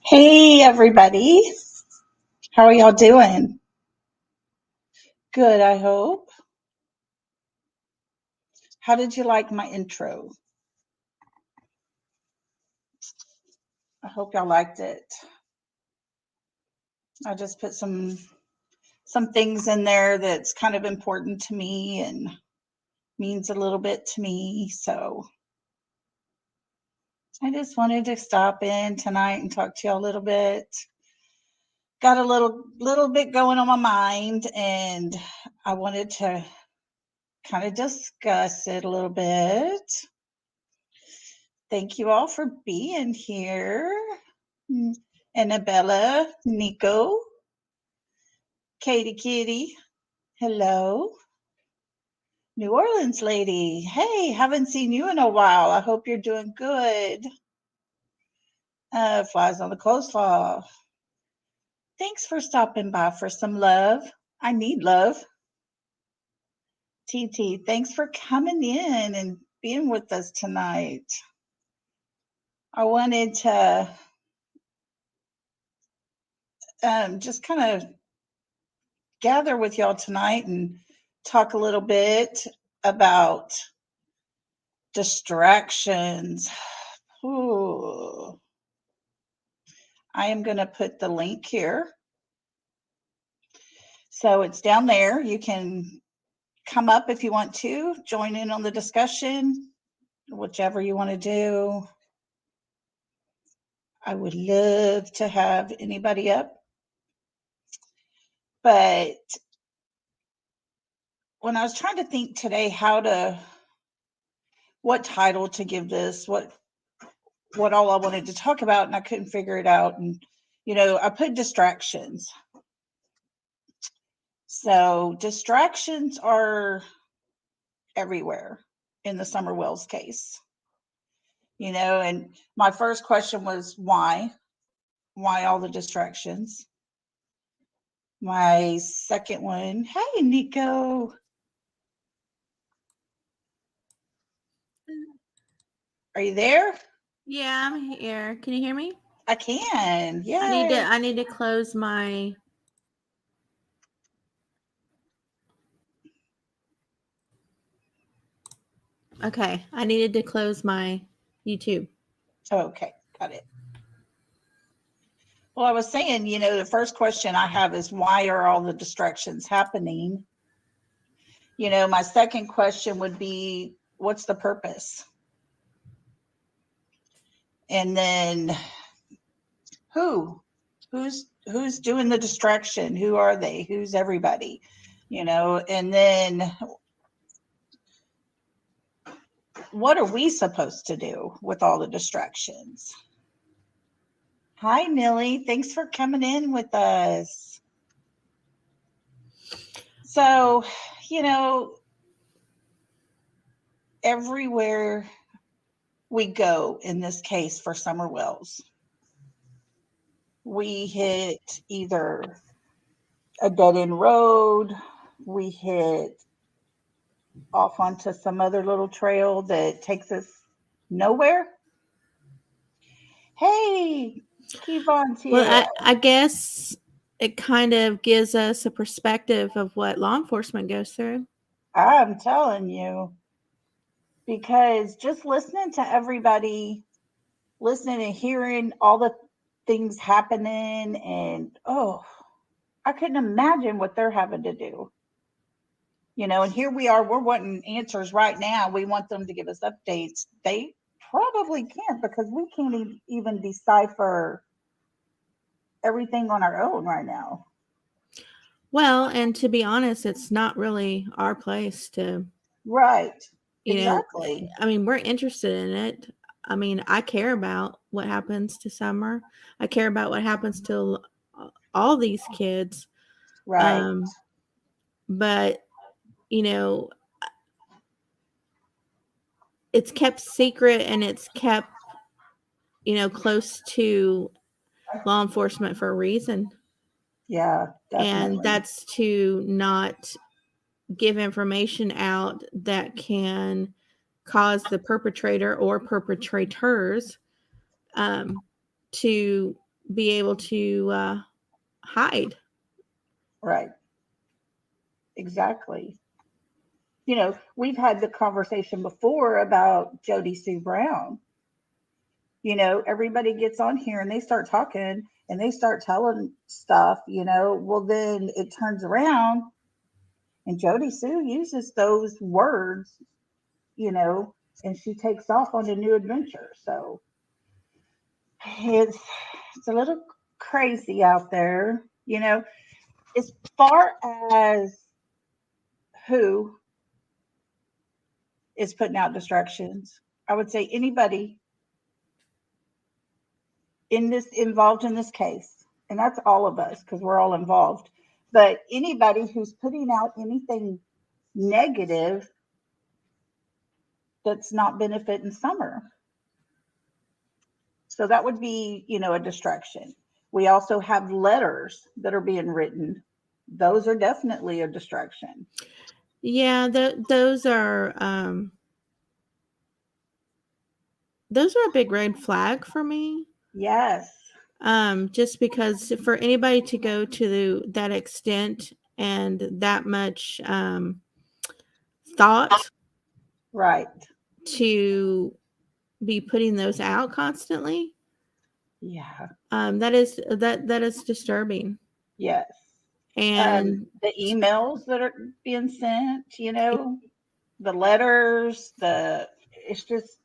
Hey, everybody. How are y'all doing? Good, I hope. How did you like my intro? I hope y'all liked it. I just put some things in there that's kind of important to me and means a little bit to me. So I just wanted to stop in tonight and talk to y'all a little bit. Got a little bit going on my mind, and I wanted to kind of discuss it a little bit. Thank you all for being here. Annabella, Nico, Katie Kitty, hello. New Orleans lady, hey, haven't seen you in a while. I hope you're doing good. Flies on the coleslaw. Thanks for stopping by for some love. I need love. TT, thanks for coming in and being with us tonight. I wanted to just kind of gather with y'all tonight and talk a little bit about distractions. Ooh. I am going to put the link here. So it's down there. You can come up if you want to, join in on the discussion, whichever you want to do. I would love to have anybody up. But when I was trying to think today what title to give this, what all I wanted to talk about, and I couldn't figure it out. And, I put distractions. So distractions are everywhere in the Summer Wells case. And my first question was why? Why all the distractions? My second one, hey, Nico. Are you there? Yeah, I'm here. Can you hear me? I can. Yeah. I need to close my Okay, I needed to close my YouTube. Okay, got it. Well, I was saying, the first question I have is why are all the distractions happening? My second question would be what's the purpose? And then who's doing the distraction? Who are they? Who's everybody? And then what are we supposed to do with all the distractions? Hi, Millie. Thanks for coming in with us. So, everywhere we go in this case for Summer Wells, we hit either a dead end road, we hit off onto some other little trail that takes us nowhere. Hey, Kevon's here. Well, I guess it kind of gives us a perspective of what law enforcement goes through. I'm telling you, because just listening to everybody, listening and hearing all the things happening, and I couldn't imagine what they're having to do. And here we are, we're wanting answers right now. We want them to give us updates. They probably can't because we can't even decipher everything on our own right now. Well, and to be honest, it's not really our place to. Right. Exactly. I mean, we're interested in it. I mean, I care about what happens to Summer. I care about what happens to all these kids. Right. But, it's kept secret and it's kept, close to law enforcement for a reason. Yeah, definitely. And that's to not give information out that can cause the perpetrator or perpetrators to be able to hide. Right. Exactly. You know, we've had the conversation before about Jody Sue Brown. You know, everybody gets on here and they start talking and they start telling stuff, you know, well, then it turns around and Jody Sue uses those words, you know, and she takes off on a new adventure. So it's it's a little crazy out there, you know, as far as who is putting out distractions. I would say anybody in this involved in this case, and that's all of us because we're all involved. But anybody who's putting out anything negative that's not benefiting Summer. So that would be, you know, a distraction. We also have letters that are being written. Those are definitely a distraction. Yeah, those are a big red flag for me. Yes. Just because for anybody to go to that extent and that much thought Right. to be putting those out constantly, Yeah. that is disturbing. Yes. And The emails that are being sent, you know, the letters, it's just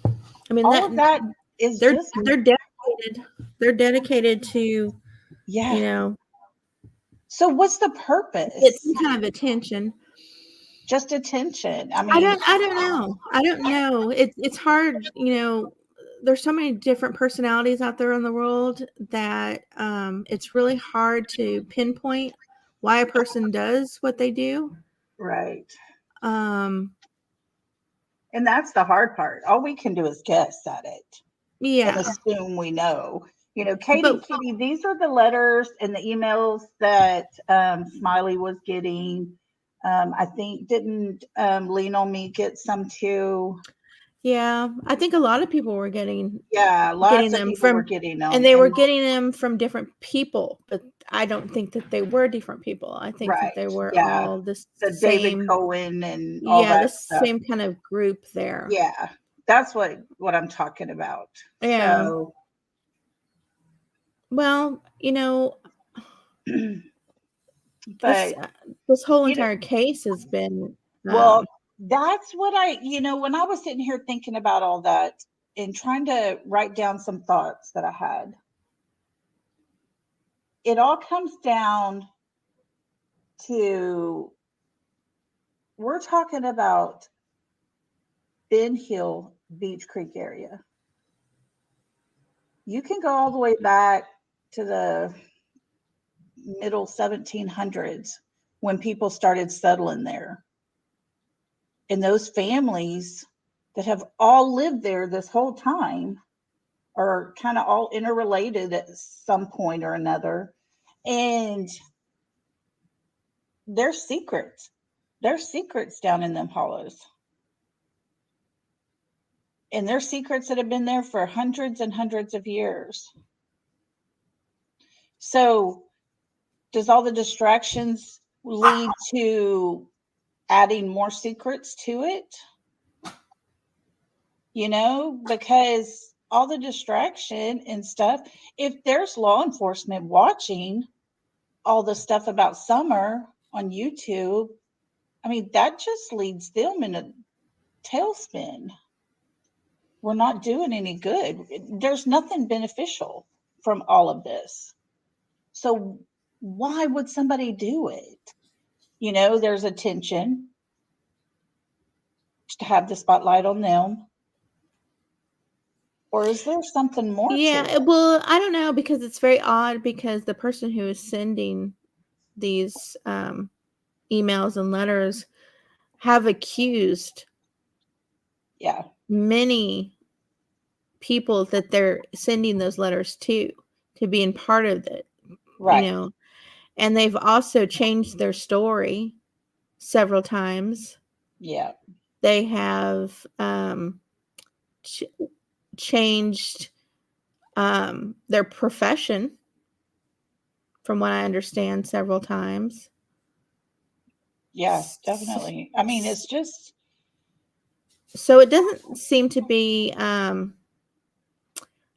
I mean all that of that is they're just they're dedicated. They're dedicated to, yeah. you know, So what's the get purpose? some kind of attention. Just attention. I I mean, don't I don't know. I don't know. It's hard, you know, there's so many different personalities out there in the world that it's really hard to pinpoint why a person does what they do. right. Um And that's the hard part. All we can do is guess at it and yeah. assume we know. You know, Katie But Kitty, these are the letters and the emails that Smiley was getting. I think didn't Lean on Me get some too? yeah, I think a lot of people were Yeah, getting lots of them people were from, getting and them. they were And getting them from different people, but I don't think that they were different people. I think that right, they were yeah, all the the David same, Cohen and all yeah, the that stuff. same kind of group there. Yeah, that's what I'm talking about. Yeah. So, Well, you know, this but this whole you know, entire case has been well, that's what you know, when I was sitting here thinking about all that and trying to write down some thoughts that I had, it all comes down to we're talking about Ben Hill, Beach Creek area. You can go all the way back to the middle 1700s when people started settling there. And those families that have all lived there this whole time are kind of all interrelated at some point or another. And there's secrets. There's secrets down in them hollows. And there's secrets that have been there for hundreds and hundreds of years. So, does all the distractions lead to adding more secrets to it? You know, because all the distraction and stuff, if there's law enforcement watching all the stuff about Summer on YouTube, I mean, that just leads them in a tailspin. We're not doing any good. There's nothing beneficial from all of this. So why would somebody do it? You know, there's attention to have the spotlight on them. Or is there something more to yeah, it? well, I don't know because it's very odd because the person who is sending these emails and letters have accused Yeah, many people that they're sending those letters to being part of it, you right. know, and they've also changed their story several times. Yeah, They have ch- changed their profession, from what I understand several times. Yeah, definitely. I mean, it's just, So it doesn't seem to be a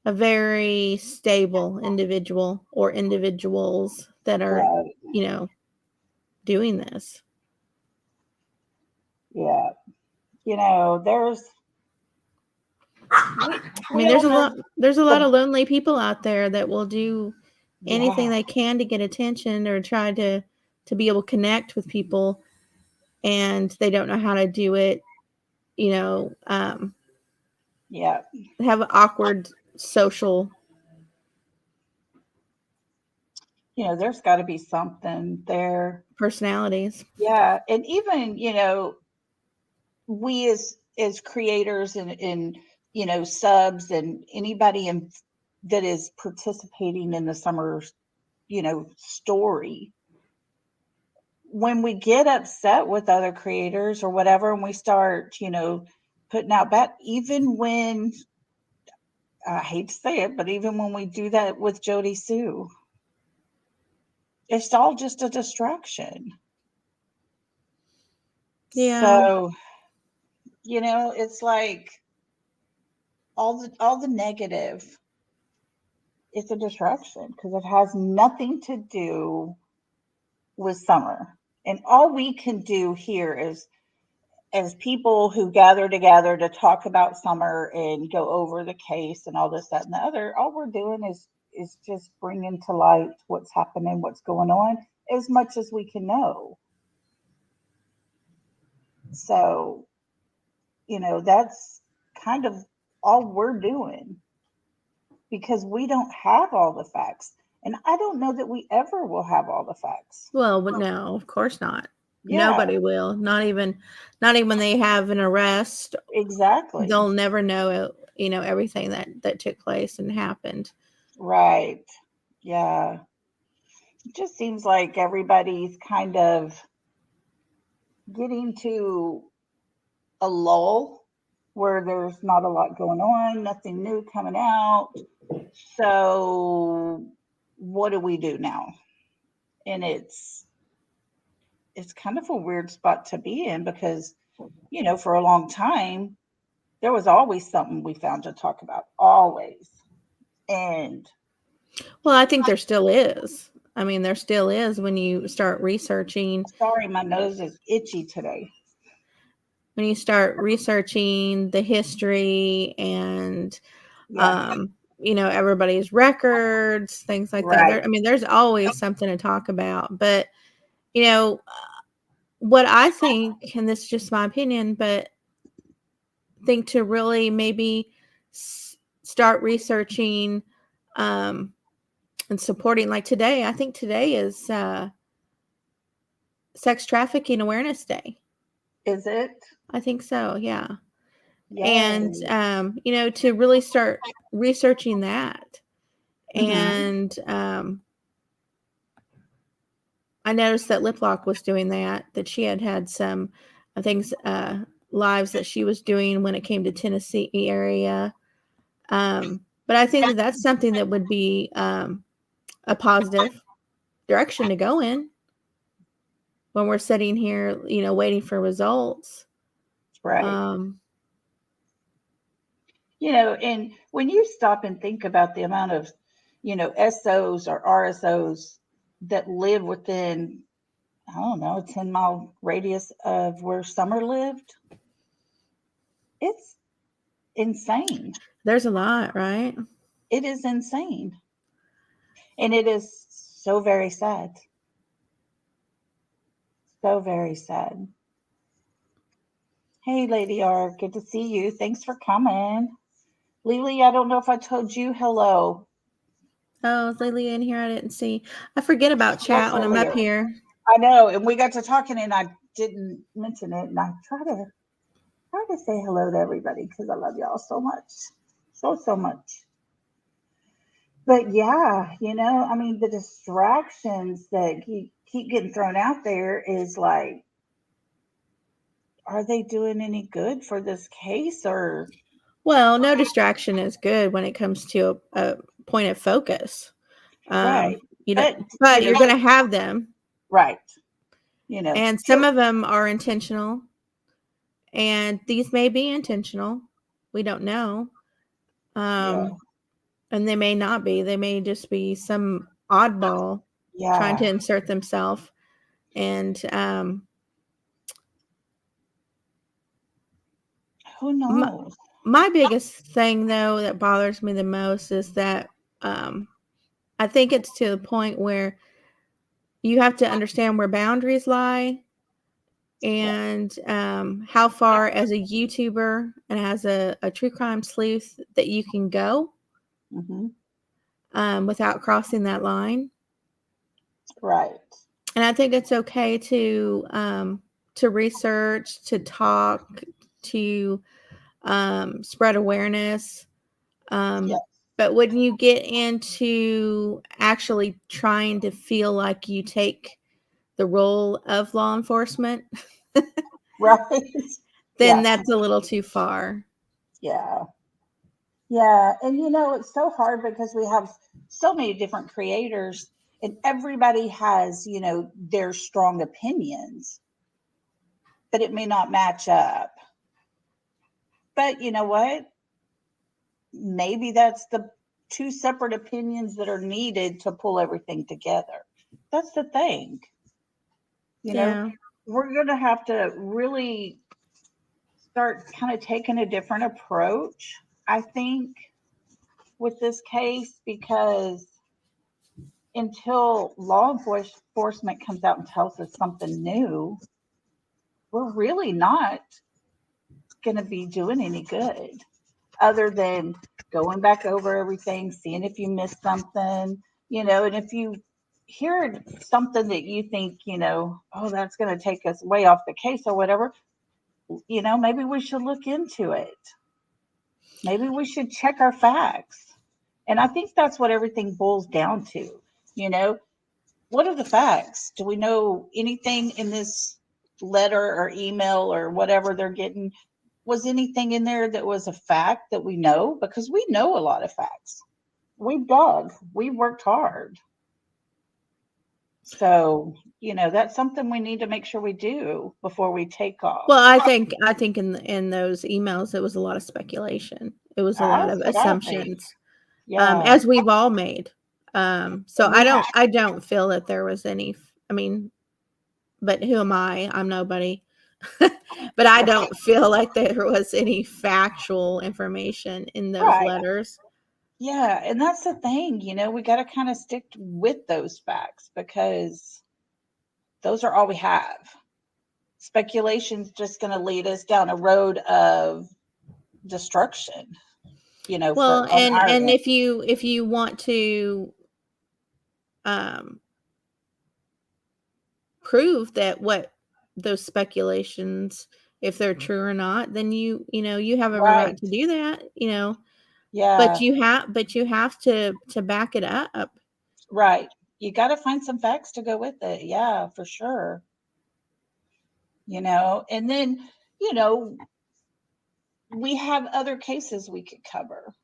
very stable individual or individuals that are, right. doing this. Yeah. You know, we, I we mean, all know there's a lot the, of lonely people out there that will do anything yeah, they can to get attention or try to be able to connect with people, and they don't know how to do it, you know, yeah. have awkward social You know, there's got to be something there. personalities. Yeah. And even, you know, we as creators and you know, subs and anybody in that is participating in the summer, you know, story, when we get upset with other creators or whatever, and we start, you know, putting out bad, even when, I hate to say it, but even when we do that with Jody Sue, it's all just a distraction. Yeah. So, you know, it's like all the negative, it's a distraction because it has nothing to do with summer. And all we can do here is, as people who gather together to talk about summer and go over the case and all this, that, and the other, all we're doing is just bringing to light what's happening, what's going on, as much as we can know. So, you know, that's kind of all we're doing because we don't have all the facts. And I don't know that we ever will have all the facts. Well, but no, of course not. Yeah, Nobody will. Not even when they have an arrest. exactly. They'll never know, everything that took place and happened. Right. Yeah. It just seems like everybody's kind of getting to a lull where there's not a lot going on, nothing new coming out. So what do we do now? And it's kind of a weird spot to be in because, you know, for a long time there was always something we found to talk about, always. And Well, I think there still is. I mean, there still is when you start researching. sorry, my nose is itchy today. When you start researching the history and Yeah, everybody's records, things like that. right. There's always something to talk about. But you know, what I think, and this is just my opinion, but think to really maybe start researching um, and supporting. Like today, I think today is Sex Trafficking Awareness Day. Is it? I think so. Yeah. And Yay. to really start researching that. Mm-hmm. And I noticed that Lip Lock was doing that she had some things, lives that she was doing when it came to Tennessee area. But I think that that's something that would be a positive direction to go in when we're sitting here, waiting for results. Right. Um, You know, and when you stop and think about the amount of, you know, SOs or RSOs that live within, I don't know, a 10-mile radius of where Summer lived, it's insane. there's a lot, right? It is insane. And it is so very sad. So very sad. Hey, Lady R, good to see you. Thanks for coming. Lily, I don't know if I told you hello. Oh, is Lily in here? I didn't see. I forget about chat That's when I'm up earlier. here. I know, and we got to talking, and I didn't mention it, and I try to say hello to everybody because I love y'all so much, so much. But yeah, you know, I mean, the distractions that keep getting thrown out there is like, are they doing any good for this case or? Well, no distraction is good when it comes to a point of focus. Right. You know, But, but you're going to have them, right. You know, and some of them are intentional, and these may be intentional. We don't know. yeah. And they may not be. They may just be some oddball trying to Yeah. insert themselves. And Who knows? my biggest thing, though, that bothers me the most is that I think it's to the point where you have to understand where boundaries lie and how far as a YouTuber and as a true crime sleuth that you can go Hmm. without crossing that line. Right. And I think it's okay to research, to talk, to spread awareness. Yeah. But when you get into actually trying to feel like you take the role of law enforcement, Right. then Yeah. that's a little too far. Yeah. Yeah. And it's so hard because we have so many different creators and everybody has, their strong opinions, but it may not match up. But you know what? Maybe that's the two separate opinions that are needed to pull everything together. That's the thing. You know, Yeah. we're going to have to really start kind of taking a different approach, I think, with this case, because until law enforcement comes out and tells us something new, we're really not going to be doing any good other than going back over everything, seeing if you missed something, and if you hear something that you think, oh, that's going to take us way off the case or whatever, maybe we should look into it. Maybe we should check our facts. And I think that's what everything boils down to. You know, what are the facts? Do we know anything in this letter or email or whatever they're getting? Was anything in there that was a fact that we know? Because we know a lot of facts. We've dug, we've worked hard. So, that's something we need to make sure we do before we take off. Well, I think in those emails it was a lot of speculation. It was a lot That's of what I think. assumptions, Yeah. as we've all made. So And we have, I don't feel that there was any. I mean, but who am I? I'm nobody. But I don't feel like there was any factual information in those right. letters. Yeah. And that's the thing, we got to kind of stick with those facts because those are all we have. Speculation's just going to lead us down a road of destruction, for Well, on our and end. if you want to um, prove that what those speculations, if they're true or not, then you have every right Right. to do that. Yeah. But you have to back it up. Right. You got to find some facts to go with it. Yeah, for sure. And then, you know, we have other cases we could cover.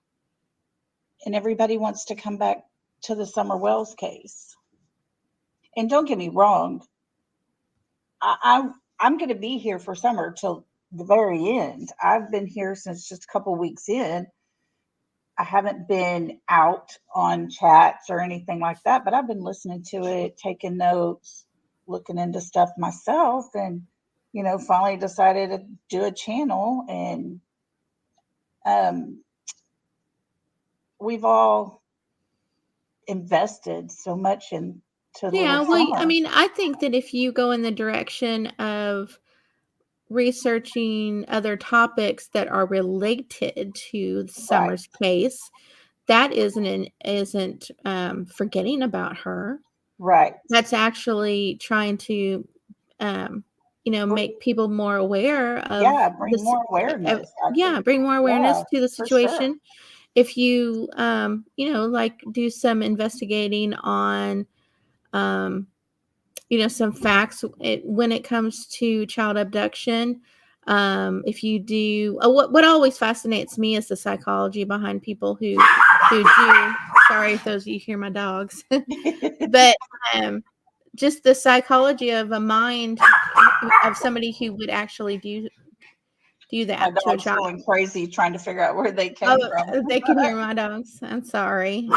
And everybody wants to come back to the Summer Wells case. And don't get me wrong, I'm going to be here for summer till the very end. I've been here since just a couple weeks in. I haven't been out on chats or anything like that, but I've been listening to it, taking notes, looking into stuff myself, and finally decided to do a channel. And um, we've all invested so much into Yeah, little well, I summer. mean, I think that if you go in the direction of researching other topics that are related to Right, Summer's case, that isn't forgetting about her. right. That's actually trying to, um, make people more aware of Yeah, bring this. more awareness, I Yeah, think. bring more Yeah, awareness to the for sure. situation. If you, like do some investigating on, um, some facts when it comes to child abduction. If you do, what always fascinates me is the psychology behind people who do. Sorry if those of you hear my dogs, but just the psychology of a mind of somebody who would actually do My that to a dog's child. going crazy trying to figure out where they came Oh, from. they can hear my dogs. I'm sorry.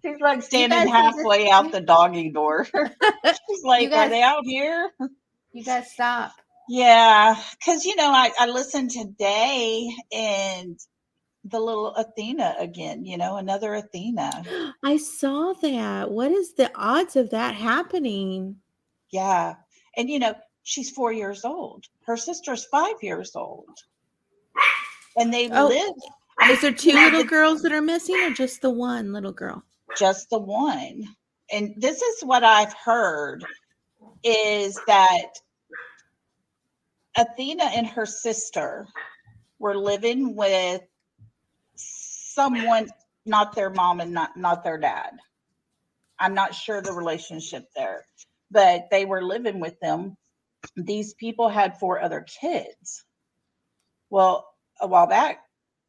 She's like You standing guys need halfway out the doggy door. She's like, You are guys, they out here? you guys stop. Yeah, because I listened today and the little Athena again, another Athena. I saw that. What is the odds of that happening? Yeah. And she's 4 years old. Her sister's 5 years old. And they Oh, live is there two little girls that are missing or just the one little girl? just the one. And this is what I've heard is that Athena and her sister were living with someone, not their mom and not their dad. I'm not sure the relationship there, but they were living with them. These people had 4 other kids. Well, a while back,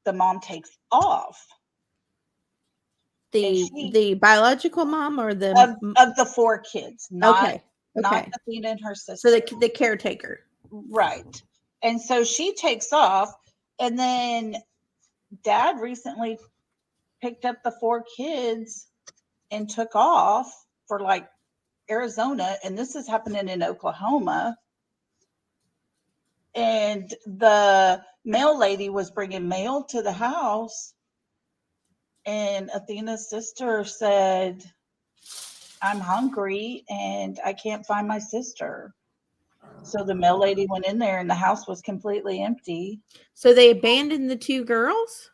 the mom takes off. The biological mom or the Of the 4 kids, not okay. Athena and her sister. So the caretaker. Right. And so she takes off, and then dad recently picked up the 4 kids and took off for like Arizona, and this is happening in Oklahoma. And the mail lady was bringing mail to the house, and Athena's sister said, I'm hungry and I can't find my sister. So the mail lady went in there and the house was completely empty. So they abandoned the 2 girls?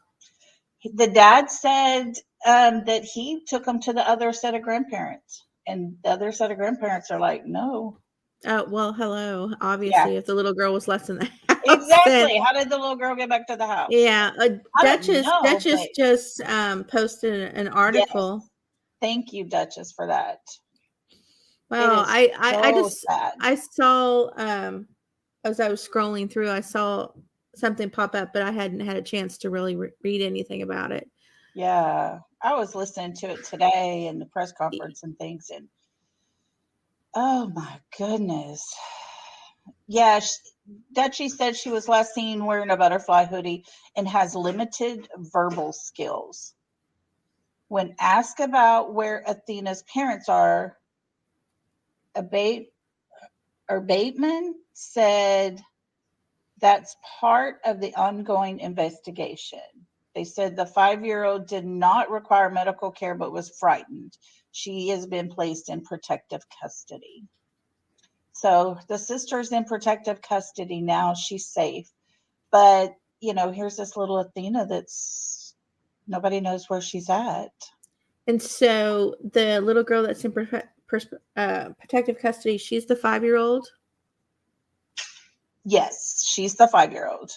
The dad said that he took them to the other set of grandparents, and the other set of grandparents are like, no. Oh, well, hello. Obviously, if the little girl was less in the house. Exactly. How did the little girl get back to the house? Yeah. Duchess but just posted an article. yes. Thank you, Duchess, for that. Well, sad. I saw as I was scrolling through, I saw something pop up, but I hadn't had a chance to really read anything about it. Yeah, I was listening to it today in the press conference and things, and oh my goodness. Yeah, Dutchie said she was last seen wearing a butterfly hoodie and has limited verbal skills. When asked about where Athena's parents are, Bateman said that's part of the ongoing investigation. They said the 5-year-old did not require medical care but was frightened. She has been placed in protective custody. So the sister's in protective custody now. She's safe. But, here's this little Athena that's nobody knows where she's at. And so the little girl that's in protective custody, she's the 5-year-old? Yes, she's the 5-year-old.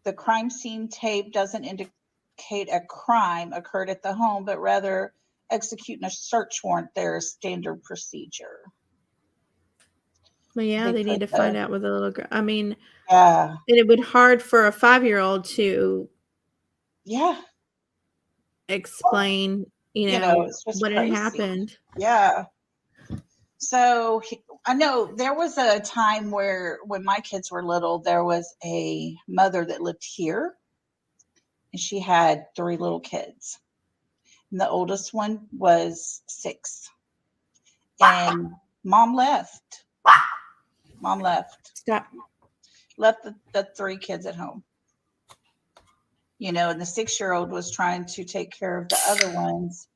The crime scene tape doesn't indicate a crime occurred at the home, but rather executing a search warrant there is standard procedure. Well, yeah, they need to find out where the little girl. I mean, yeah, it would be hard for a 5-year-old to explain, what had happened. Yeah. So I know there was a time when my kids were little, there was a mother that lived here, and she had 3 little kids. And the oldest one was 6. And mom left. Stop. Left the 3 kids at home. And the 6-year-old was trying to take care of the other ones.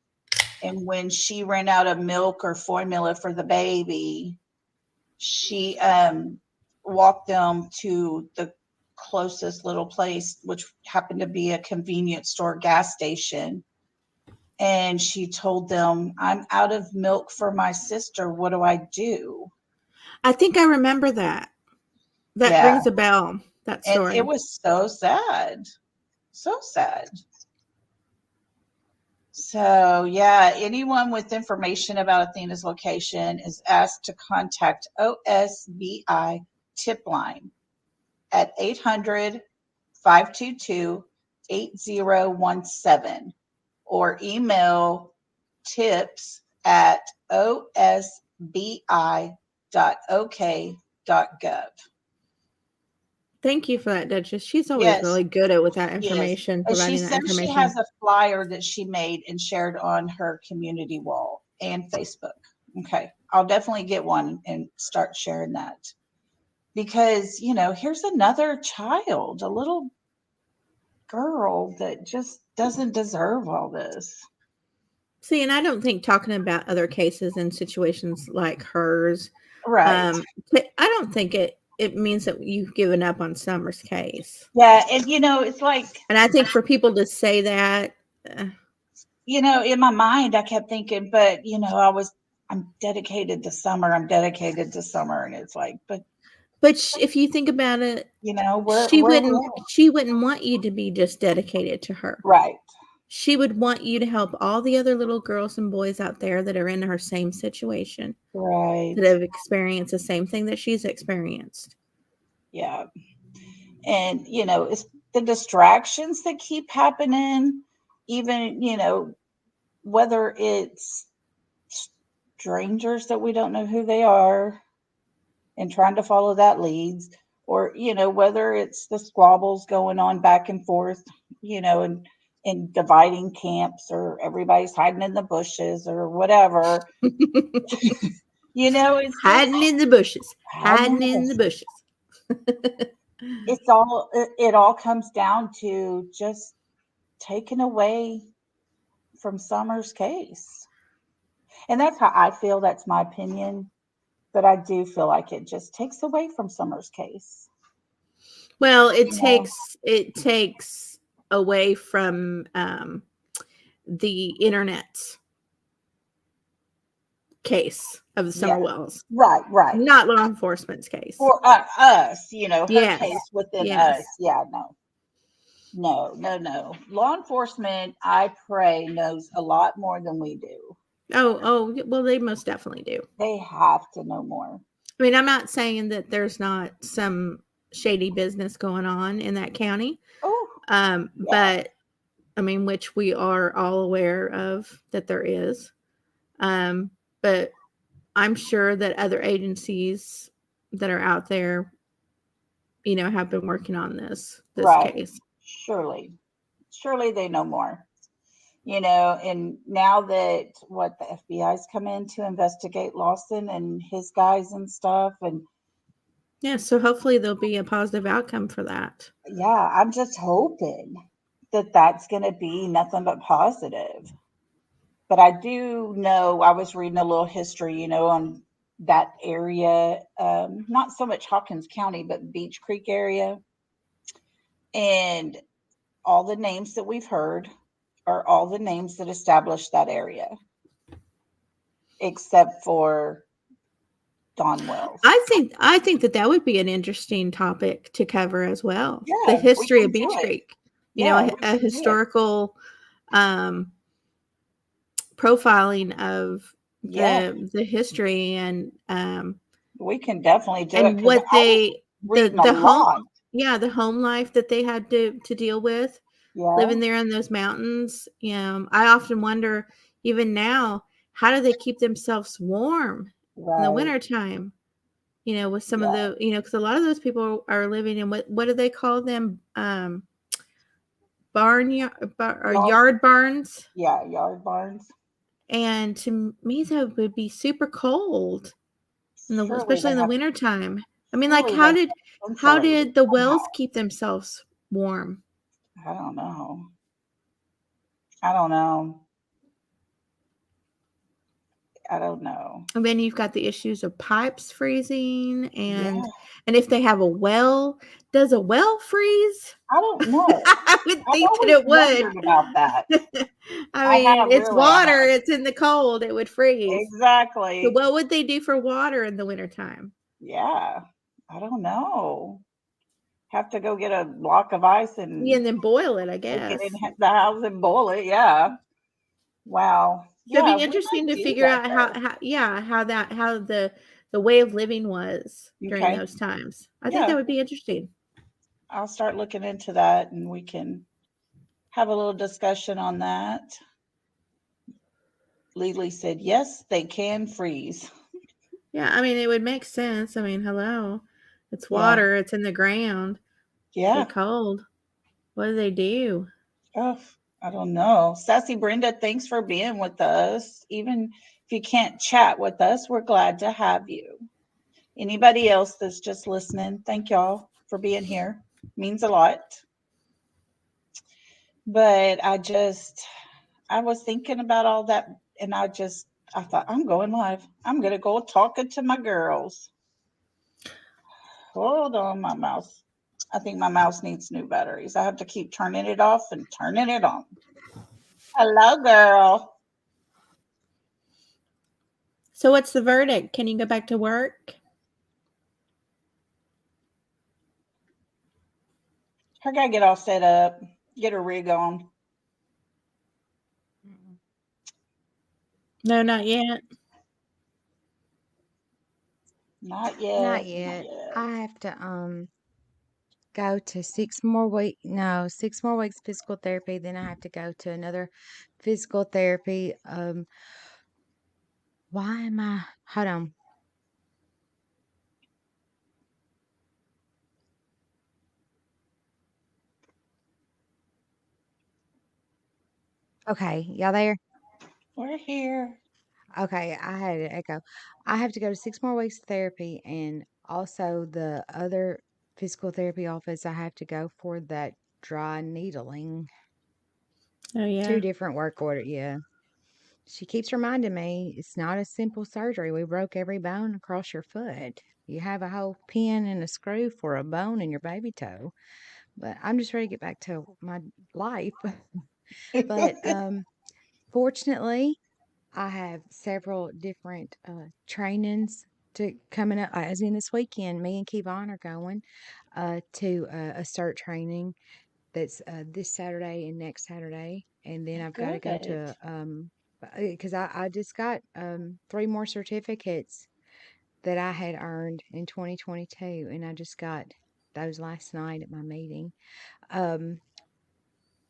And when she ran out of milk or formula for the baby, she walked them to the closest little place, which happened to be a convenience store gas station. And she told them, I'm out of milk for my sister. What do I do? I think I remember that. That rings a bell, that story. And it was so sad. So sad. So, yeah, anyone with information about Athena's location is asked to contact OSBI tip line at 800-522-8017 or email tips@osbi.ok.gov. Thank you for that, Duchess. She's always Yes, really good at with that yes. information, And she providing that says she information. has a flyer that she made and shared on her community wall and Facebook. Okay. I'll definitely get one and start sharing that. Because, here's another child, a little girl that just doesn't deserve all this. See, and I don't think talking about other cases and situations like hers, Right. I don't think it means that you've given up on Summer's case. Yeah. And, it's like, And I think for people to say that, in my mind, I kept thinking, but, I'm dedicated to Summer. I'm dedicated to Summer. And it's like, but if you think about it, we're she wouldn't want you to be just dedicated to her. right. She would want you to help all the other little girls and boys out there that are in her same situation. Right. That have experienced the same thing that she's experienced. Yeah. And, it's the distractions that keep happening, even, whether it's strangers that we don't know who they are and trying to follow that leads, or, whether it's the squabbles going on back and forth, and dividing camps, or everybody's hiding in the bushes or whatever. It's hiding in the bushes. Hiding in the bushes. It all comes down to just taking away from Summer's case. And that's how I feel. That's my opinion. But I do feel like it just takes away from Summer's case. Well, it takes away from the internet's case of the Summer Wells. Right. Not law enforcement's case. For us, her Yes. case within Yes. us. Yeah, no. Law enforcement, I pray, knows a lot more than we do. Oh, well, they most definitely do. They have to know more. I mean, I'm not saying that there's not some shady business going on in that county. Oh, but I mean, which we are all aware of that there is. But I'm sure that other agencies that are out there, have been working on this case. Surely they know more. And now that the FBI's come in to investigate Lawson and his guys and stuff, and yeah, so hopefully there'll be a positive outcome for that. Yeah, I'm just hoping that that's going to be nothing but positive. But I do know, I was reading a little history, on that area, not so much Hawkins County, but Beach Creek area. And all the names that we've heard are all the names that established that area, except for Don Wells. I think that would be an interesting topic to cover as well. Yeah, the history of Beach Creek. A historical profiling of the history, and we can definitely do and it. What they the home the home life that they had to deal with, living there in those mountains. I often wonder, even now, how do they keep themselves warm in the wintertime? With some of the, because a lot of those people are living in what do they call them? Yard barns. Yeah, yard barns. And to me, that would be super cold, especially in the wintertime. I mean, like, how did the Wells keep themselves warm? I don't know. And then you've got the issues of pipes freezing, and if they have a well, does a well freeze? I don't know. I would think that it would. About that. I mean, it's water. It's in the cold. It would freeze. Exactly. So what would they do for water in the wintertime? Yeah. I don't know. Have to go get a block of ice and then boil it, I guess. Get in the house and boil it. Yeah. Wow. It'd be interesting to figure out how the the way of living was during Okay. those times. I think Yeah. that would be interesting. I'll start looking into that and we can have a little discussion on that. Lily said, yes, they can freeze. Yeah, I mean, it would make sense. I mean, hello. It's Yeah. water, it's in the ground. Yeah. Get cold. What do they do? Oh, I don't know. Sassy Brenda, thanks for being with us. Even if you can't chat with us, we're glad to have you. Anybody else that's just listening, thank y'all for being here. Means a lot. But I was thinking about all that and I thought, I'm going live. I'm going to go talking to my girls. Hold on, my mouse. I think my mouse needs new batteries. I have to keep turning it off and turning it on. Hello, girl. So, what's the verdict? Can you go back to work? Her gotta get all set up, get her rig on. No, not yet. Not yet. Not yet. I have to go to 6 more weeks physical therapy. Then I have to go to another physical therapy. Why am I? Hold on. Okay, y'all there? We're here. Okay, I had an echo. I have to go to 6 more weeks of therapy, and also the other physical therapy office I have to go for that dry needling. Oh, yeah. 2 different work orders. Yeah. She keeps reminding me it's not a simple surgery. We broke every bone across your foot. You have a whole pin and a screw for a bone in your baby toe. But I'm just ready to get back to my life. But fortunately, I have several different trainings coming up. As in this weekend, me and Kevon are going to a CERT training that's this Saturday and next Saturday, and then I've got to go Good. to because I just got 3 more certificates that I had earned in 2022, and I just got those last night at my meeting.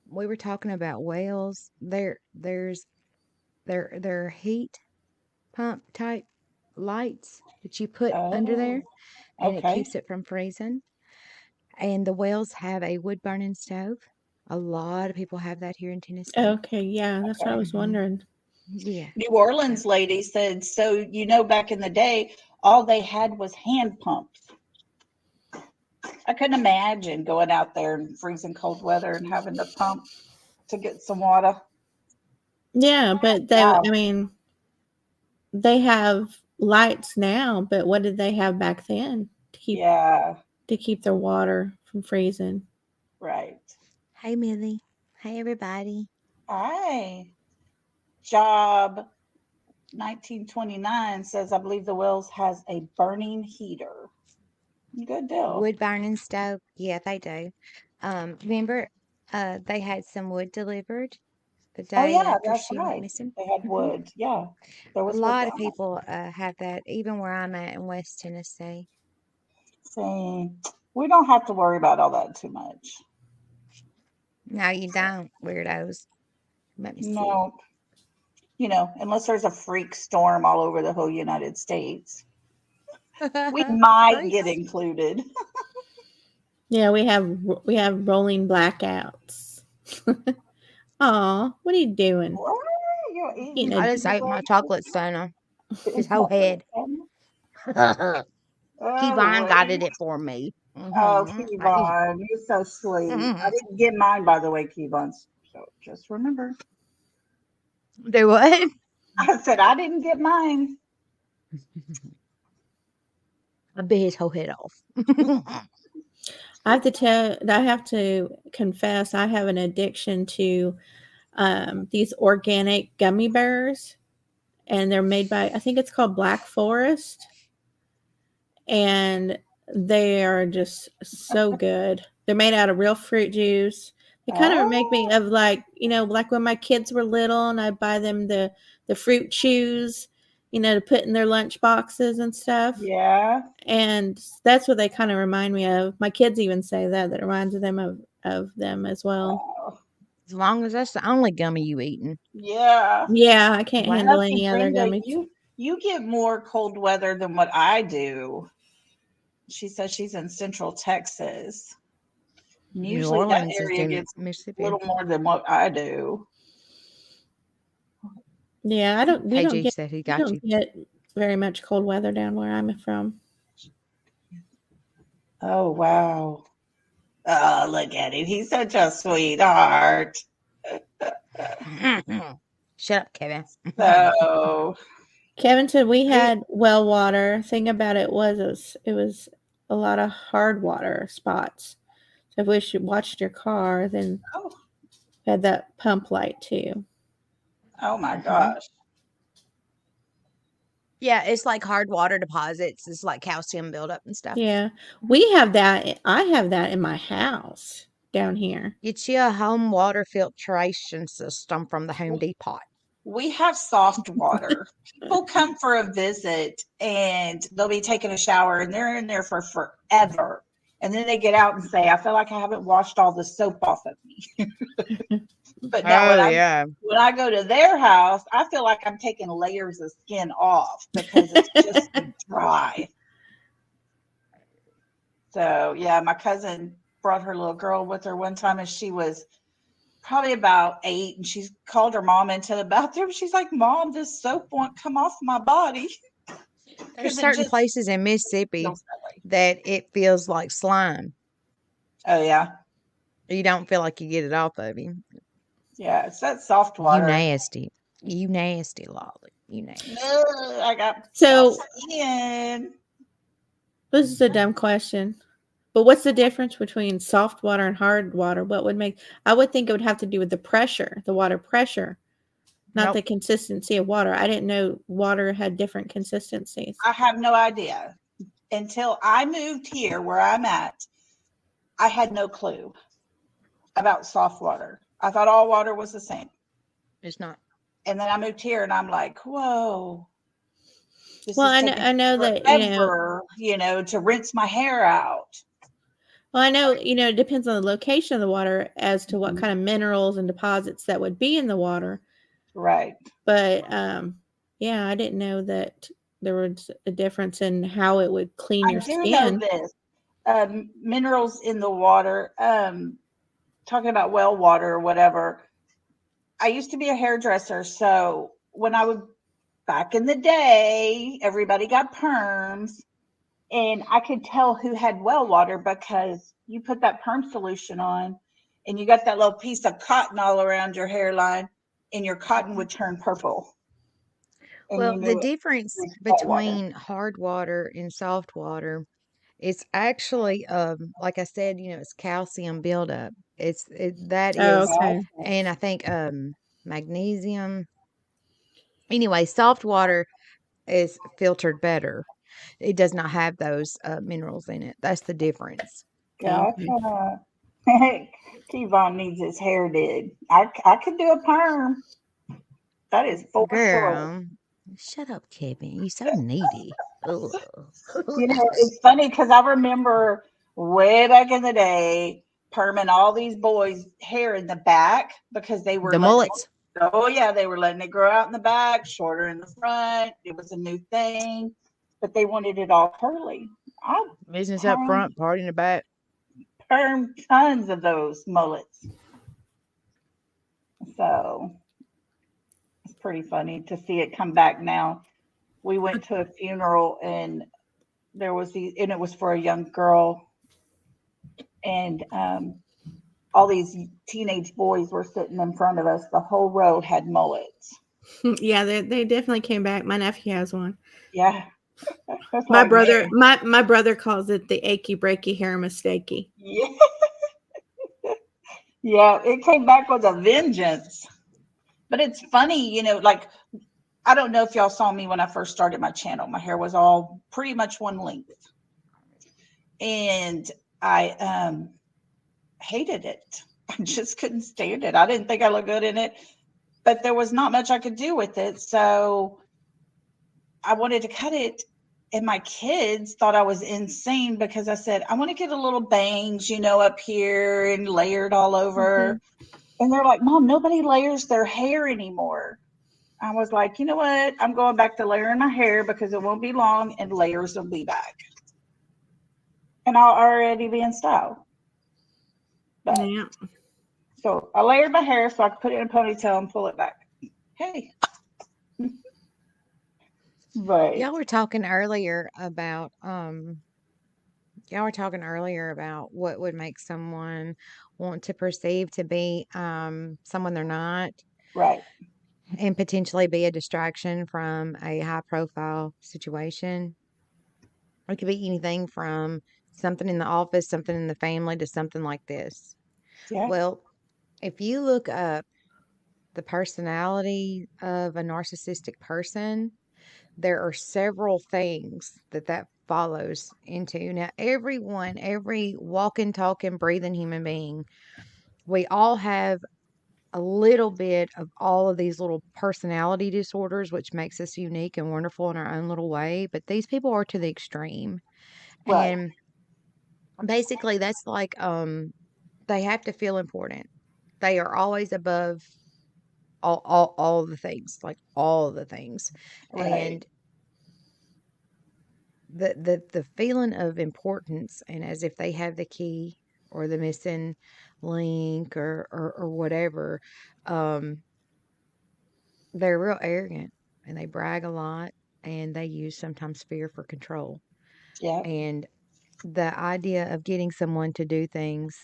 We were talking about wells. There heat pump type lights that you put under there, Oh, and it okay. keeps it from freezing. And the wells have a wood burning stove. A lot of people have that here in Tennessee. Okay, yeah, that's what I Okay. was wondering. Yeah. New Orleans lady said, so back in the day, all they had was hand pumps. I couldn't imagine going out there in freezing cold weather and having to pump to get some water. Yeah, but Wow. I mean, they have lights now, but what did they have back then Yeah, to keep their water from freezing? right. Hey, Millie. Hey, everybody. Hi. Job 1929 says, I believe the Wells has a burning heater. Good deal. Wood burning stove. Yeah, they do. Remember, they had some wood delivered the Oh, day yeah, after that's she went right. missing. They had Mhm. wood. Yeah, there A was wood lot of down people have that, even where I'm at in West Tennessee. there. See, we don't have to worry about all that too much. No, you don't, weirdos. Let me see. No, unless there's a freak storm all over the whole United States, we might get Nice. included. Yeah, we have rolling blackouts. Aw, what are you doing? What? You're Eating eating I a just ate my chocolate soda. His whole head. Oh, Kevon got Lordy. it for me. Oh, Mm-hmm. Kevon, you're so sweet. I didn't get mine, by the way, Kevon. So just remember. Do what? I said I didn't get mine. I bit his whole head off. I have to confess, I have an addiction to these organic gummy bears, and they're made by, I think it's called Black Forest, and they are just so good. They're made out of real fruit juice. They kind of make me Oh, of like when my kids were little and I buy them the fruit chews, to put in their lunch boxes and stuff. Yeah. And that's what they kind of remind me of. My kids even say that it reminds them of them as well. Wow. As long as that's the only gummy you eating. Yeah. Yeah, I can't Wow. handle Lucky any other Brenda, gummies. you get more cold weather than what I do. She says she's in Central Texas. And New usually that Orleans is area in gets a Mississippi. little more than what I do. Yeah, we don't KG said he got you. get very much cold weather down where I'm from. Oh, wow. Oh, look at him. He's such a sweetheart. Shut up, Kevin. So, Kevin said we had well water. Thing about it was a lot of hard water spots. So if you watched your car, then oh, had that pump light too. oh my gosh. Yeah, it's like hard water deposits. It's like calcium buildup and stuff. Yeah, we have that. I have that in my house down here. Get you a home water filtration system from the Home Depot. We have soft water. People come for a visit and they'll be taking a shower and they're in there for forever. And then they get out and say, I feel like I haven't washed all the soap off of me. But now when I go to their house, I feel like I'm taking layers of skin off because it's just dry. So yeah, my cousin brought her little girl with her one time and she was probably about 8 and she called her mom into the bathroom. She's like, Mom, this soap won't come off my body. There's certain places in Mississippi that it feels like slime. Oh yeah. You don't feel like you get it off of you. Yeah, it's that soft water. You nasty, Lolly. You nasty. I got So skin. This is a dumb question. But what's the difference between soft water and hard water? I would think it would have to do with the pressure, the water pressure, not the consistency of water. I didn't know water had different consistencies. I have no idea. Until I moved here where I'm at, I had no clue about soft water. I thought all water was the same. It's not. And then I moved here and I'm like, whoa. Well, I know forever, that, to rinse my hair out. Well, I know, it depends on the location of the water as to what kind of minerals and deposits that would be in the water. Right. But, yeah, I didn't know that there was a difference in how it would clean your skin. I do know this. Minerals in the water, talking about well water or whatever. I used to be a hairdresser. So when I would, back in the day, everybody got perms. And I could tell who had well water because you put that perm solution on and you got that little piece of cotton all around your hairline and your cotton would turn purple. And well, the difference between hard water and soft water, it's actually, like I said, it's calcium buildup. Okay. And I think magnesium. Anyway, soft water is filtered better. It does not have those minerals in it. That's the difference. Gotcha. Kevon needs his hair did. I could do a perm. That is for Girl, shut up, Kevin. You're so needy. It's funny because I remember way back in the day perming all these boys' hair in the back because they were the mullets. Oh yeah, they were letting it grow out in the back, shorter in the front. It was a new thing, but they wanted it all curly. Business up front, party in the back. Perm tons of those mullets. So it's pretty funny to see it come back now. We went to a funeral and there was and it was for a young girl, and all these teenage boys were sitting in front of us. The whole row had mullets. Yeah, they definitely came back. My nephew has one. Yeah. My brother, my brother calls it the achy breaky hair mistakey. Yeah. Yeah, it came back with a vengeance. But it's funny, like, I don't know if y'all saw me when I first started my channel. My hair was all pretty much one length. And I hated it. I just couldn't stand it. I didn't think I looked good in it, but there was not much I could do with it. So I wanted to cut it, and my kids thought I was insane because I said, I want to get a little bangs, up here and layered all over. And they're like, Mom, nobody layers their hair anymore. I was like, you know what? I'm going back to layering my hair because it won't be long and layers will be back. And I'll already be in style. But, Yeah. so I layered my hair so I could put it in a ponytail and pull it back. Hey. But Y'all were talking earlier about what would make someone want to perceive to be someone they're not, right. and potentially be a distraction from a high profile situation. It could be anything from something in the office, something in the family, to something like this. Yeah. Well, if you look up the personality of a narcissistic person, there are several things that follows into. Now, every walking, talking, breathing human being, we all have a little bit of all of these little personality disorders, which makes us unique and wonderful in our own little way. But these people are to the extreme. Right. And basically, that's like they have to feel important. They are always above all the things, like all the things. Right. And the feeling of importance, and as if they have the key or the missing link, or whatever. um they're real arrogant, and they brag a lot, and they use sometimes fear for control. Yeah. And the idea of getting someone to do things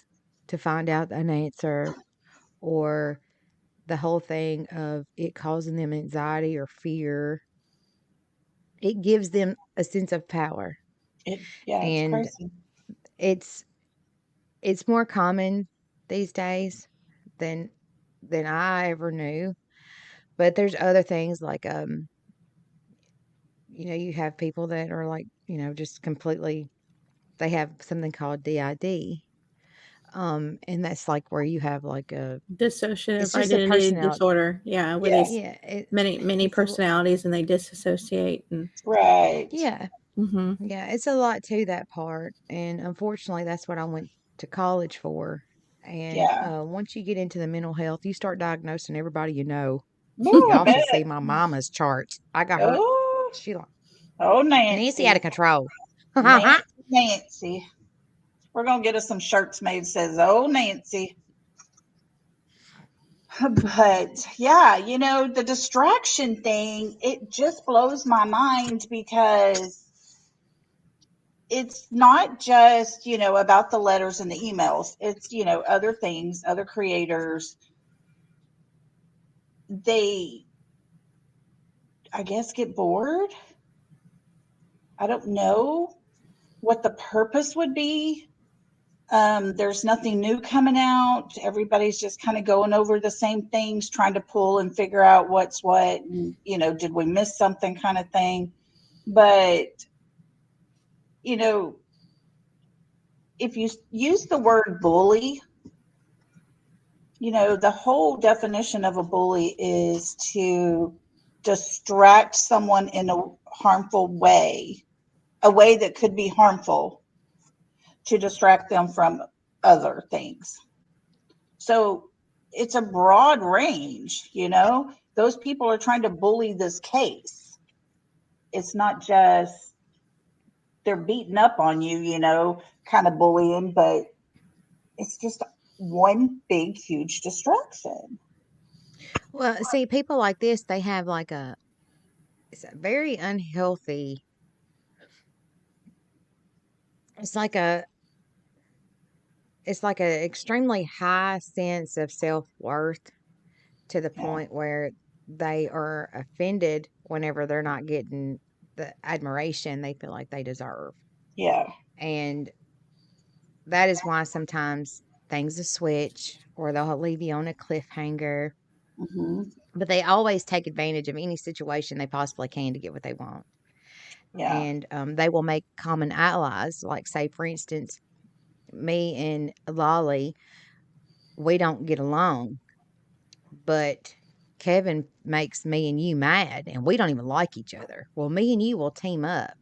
to find out an answer, or the whole thing of it causing them anxiety or fear, it gives them a sense of power. It's And crazy. it's it's more common these days than I ever knew. But there's other things like you have people that are like, just completely, they have something called DID. And that's like where you have like Dissociative it's just a identity personality. disorder. Yeah, where Yeah. they Yeah, many it's a personalities and they disassociate and Right. yeah, hmm yeah, it's a lot to that part. And unfortunately, that's what I went to college for. And Yeah. once you get into the mental health, you start diagnosing everybody you know. Woo, I Y'all should see bet. my mama's charts. I got her. Oh, She like oh, Nancy out Nancy. of control. Nancy, Nancy. We're gonna get us some shirts made says, "Oh, Nancy." But yeah, the distraction thing, it just blows my mind because it's not just, about the letters and the emails. It's, other things, other creators. They, I guess, get bored. I don't know what the purpose would be. There's nothing new coming out. Everybody's just kind of going over the same things, trying to pull and figure out what's what, and did we miss something, kind of thing. But you know, if you use the word bully, the whole definition of a bully is to distract someone in a harmful way, a way that could be harmful, to distract them from other things. So it's a broad range. Those people are trying to bully this case. It's not just they're beating up on you, kind of bullying, but it's just one big, huge distraction. Well, see, people like this, they have like it's a very unhealthy. It's like a it's like a extremely high sense of self-worth, to the Yeah. point where they are offended whenever they're not getting the admiration they feel like they deserve. Yeah. And that is why sometimes things will switch, or they'll leave you on a cliffhanger. Hmm. But they always take advantage of any situation they possibly can to get what they want. Yeah. And they will make common allies. Like, say, for instance, me and Lolly, we don't get along, but Kevin makes me and you mad and we don't even like each other. Well, me and you will team up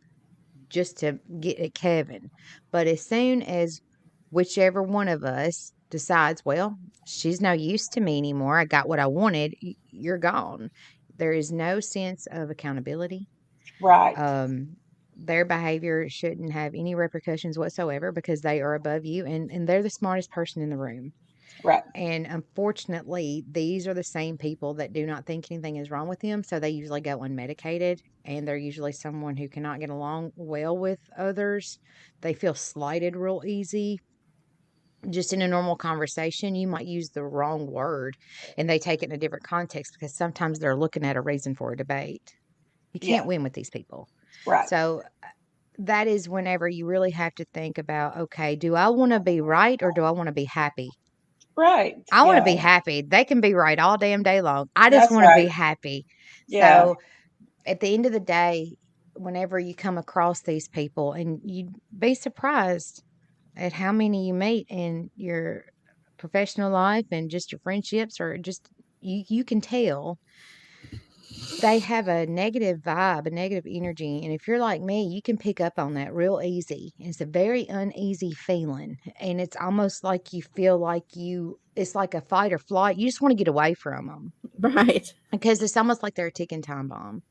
just to get at Kevin. But as soon as whichever one of us decides, well, she's no use to me anymore, I got what I wanted, you're gone. There is no sense of accountability. Right. Their behavior shouldn't have any repercussions whatsoever because they are above you and they're the smartest person in the room. Right. And unfortunately, these are the same people that do not think anything is wrong with them. So they usually go unmedicated and they're usually someone who cannot get along well with others. They feel slighted real easy. Just in a normal conversation, you might use the wrong word and they take it in a different context because sometimes they're looking at a reason for a debate. You can't Yeah. win with these people. Right. So that is whenever you really have to think about, okay, do I want to be right or do I want to be happy? Right. I want to be Yeah. happy. They can be right all damn day long. I just That's want to be right. happy. Yeah. So at the end of the day, whenever you come across these people, and you'd be surprised at how many you meet in your professional life and just your friendships, or just you can tell they have a negative vibe, a negative energy. And if you're like me, you can pick up on that real easy. It's a very uneasy feeling. And it's almost like you feel like it's like a fight or flight. You just want to get away from them Right. because it's almost like they're a ticking time bomb.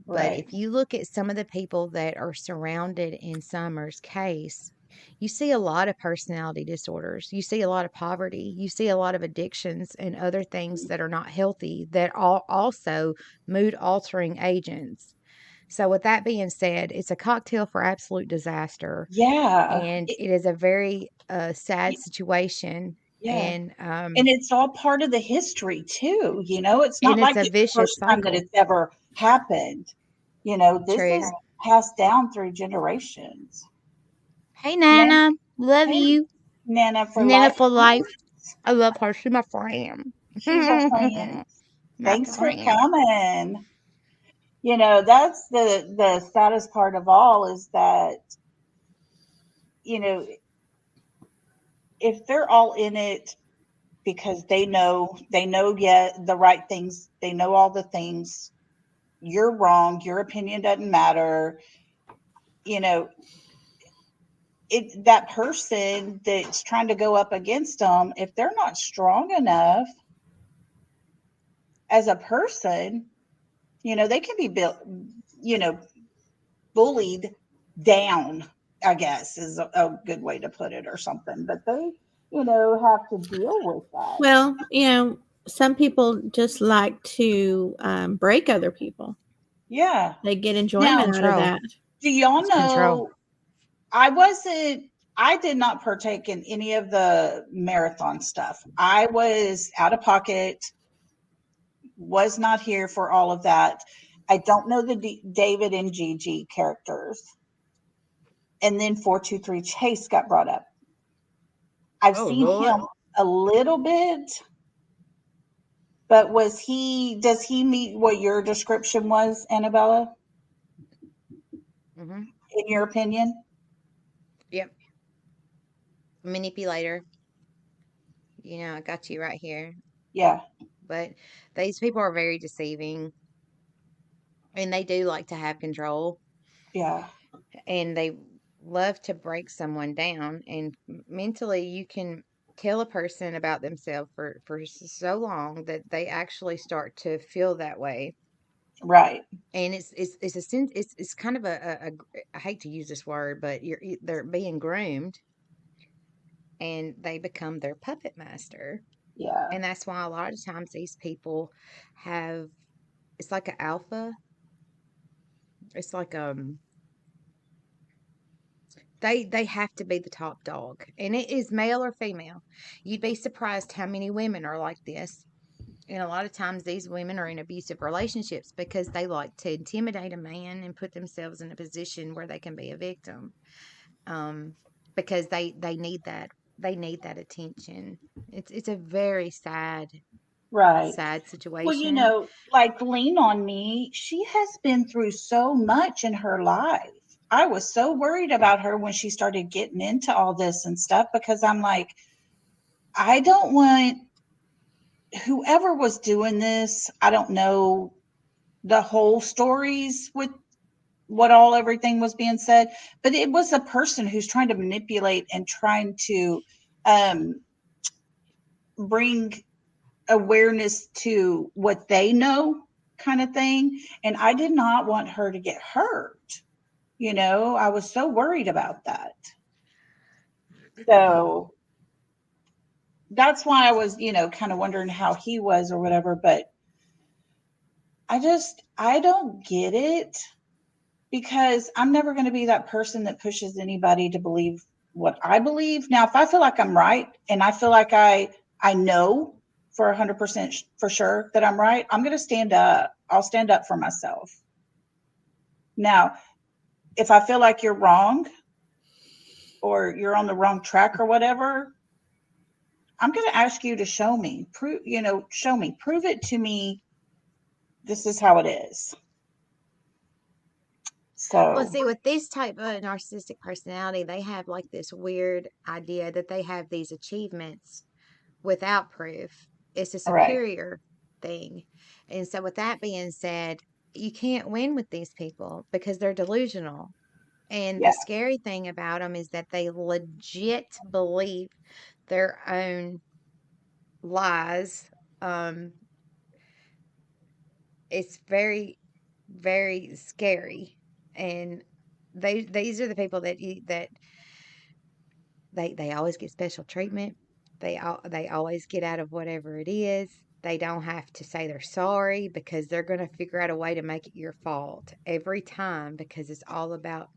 But Right. if you look at some of the people that are surrounded in Summer's case, you see a lot of personality disorders. You see a lot of poverty. You see a lot of addictions and other things that are not healthy that are also mood altering agents. So, with that being said, it's a cocktail for absolute disaster. Yeah. And it is a very sad situation. Yeah. And And it's all part of the history too. It's not it's like a it's the vicious first time that cycle. it's ever happened. This True. is passed down through generations. Hey, Nan- Nana. Love Hey, you. Nana for Nana life. for life. I love her. She's my friend. She's our friend. My Thanks for friend. coming. That's the saddest part of all is that, you know, if they're all in it because they know yet the right things, they know all the things, you're wrong, your opinion doesn't matter, you know, that person that's trying to go up against them, if they're not strong enough as a person, they can be built, bullied down, I guess is a good way to put it or something. But they, have to deal with that. Well, some people just like to break other people. Yeah. They get Now, enjoyment out of Control. that. do y'all It's control. know I did not partake in any of the marathon stuff. I was out of pocket, was not here for all of that. I don't know the David and Gigi characters. And then 423 Chase got brought up. I've Oh, seen Lord. him a little bit, but does he meet what your description was, Annabella, Hmm. in your opinion? Yep. Manipulator. I got you right here. Yeah. But these people are very deceiving and they do like to have control Yeah. and they love to break someone down. And mentally, you can tell a person about themselves for so long that they actually start to feel that way. Right. And it's a sense, it's kind of I hate to use this word, but they're being groomed and they become their puppet master. Yeah. And that's why a lot of times these people have, it's like an alpha. It's like they have to be the top dog, and it is male or female. You'd be surprised how many women are like this. And a lot of times these women are in abusive relationships because they like to intimidate a man and put themselves in a position where they can be a victim. Because they need that. They need that attention. It's a very sad Right. Well, situation. like Lean on Me, she has been through so much in her life. I was so worried about her when she started getting into all this and stuff because I'm like, I don't want whoever was doing this, I don't know the whole stories with what all everything was being said, but it was a person who's trying to manipulate and trying to um, bring awareness to what they know, kind of thing. And I did not want her to get hurt. I was so worried about that. So that's why I was, kind of wondering how he was or whatever. But I don't get it, because I'm never going to be that person that pushes anybody to believe what I believe. Now, if I feel like I'm right and I feel like I know for 100% for sure that I'm right, I'm going to stand up. I'll stand up for myself. Now, if I feel like you're wrong or you're on the wrong track or whatever, I'm going to ask you to show me, prove it to me. This is how it is. Well, So, see, with this type of narcissistic personality, they have like this weird idea that they have these achievements without proof. It's a all right. superior thing. And so, with that being said, you can't win with these people because they're delusional. And the Yeah. scary thing about them is that they legit believe their own lies. Um, it's very, very scary. And these are the people that they always get special treatment. They always get out of whatever it is. They don't have to say they're sorry because they're going to figure out a way to make it your fault every time, because it's all about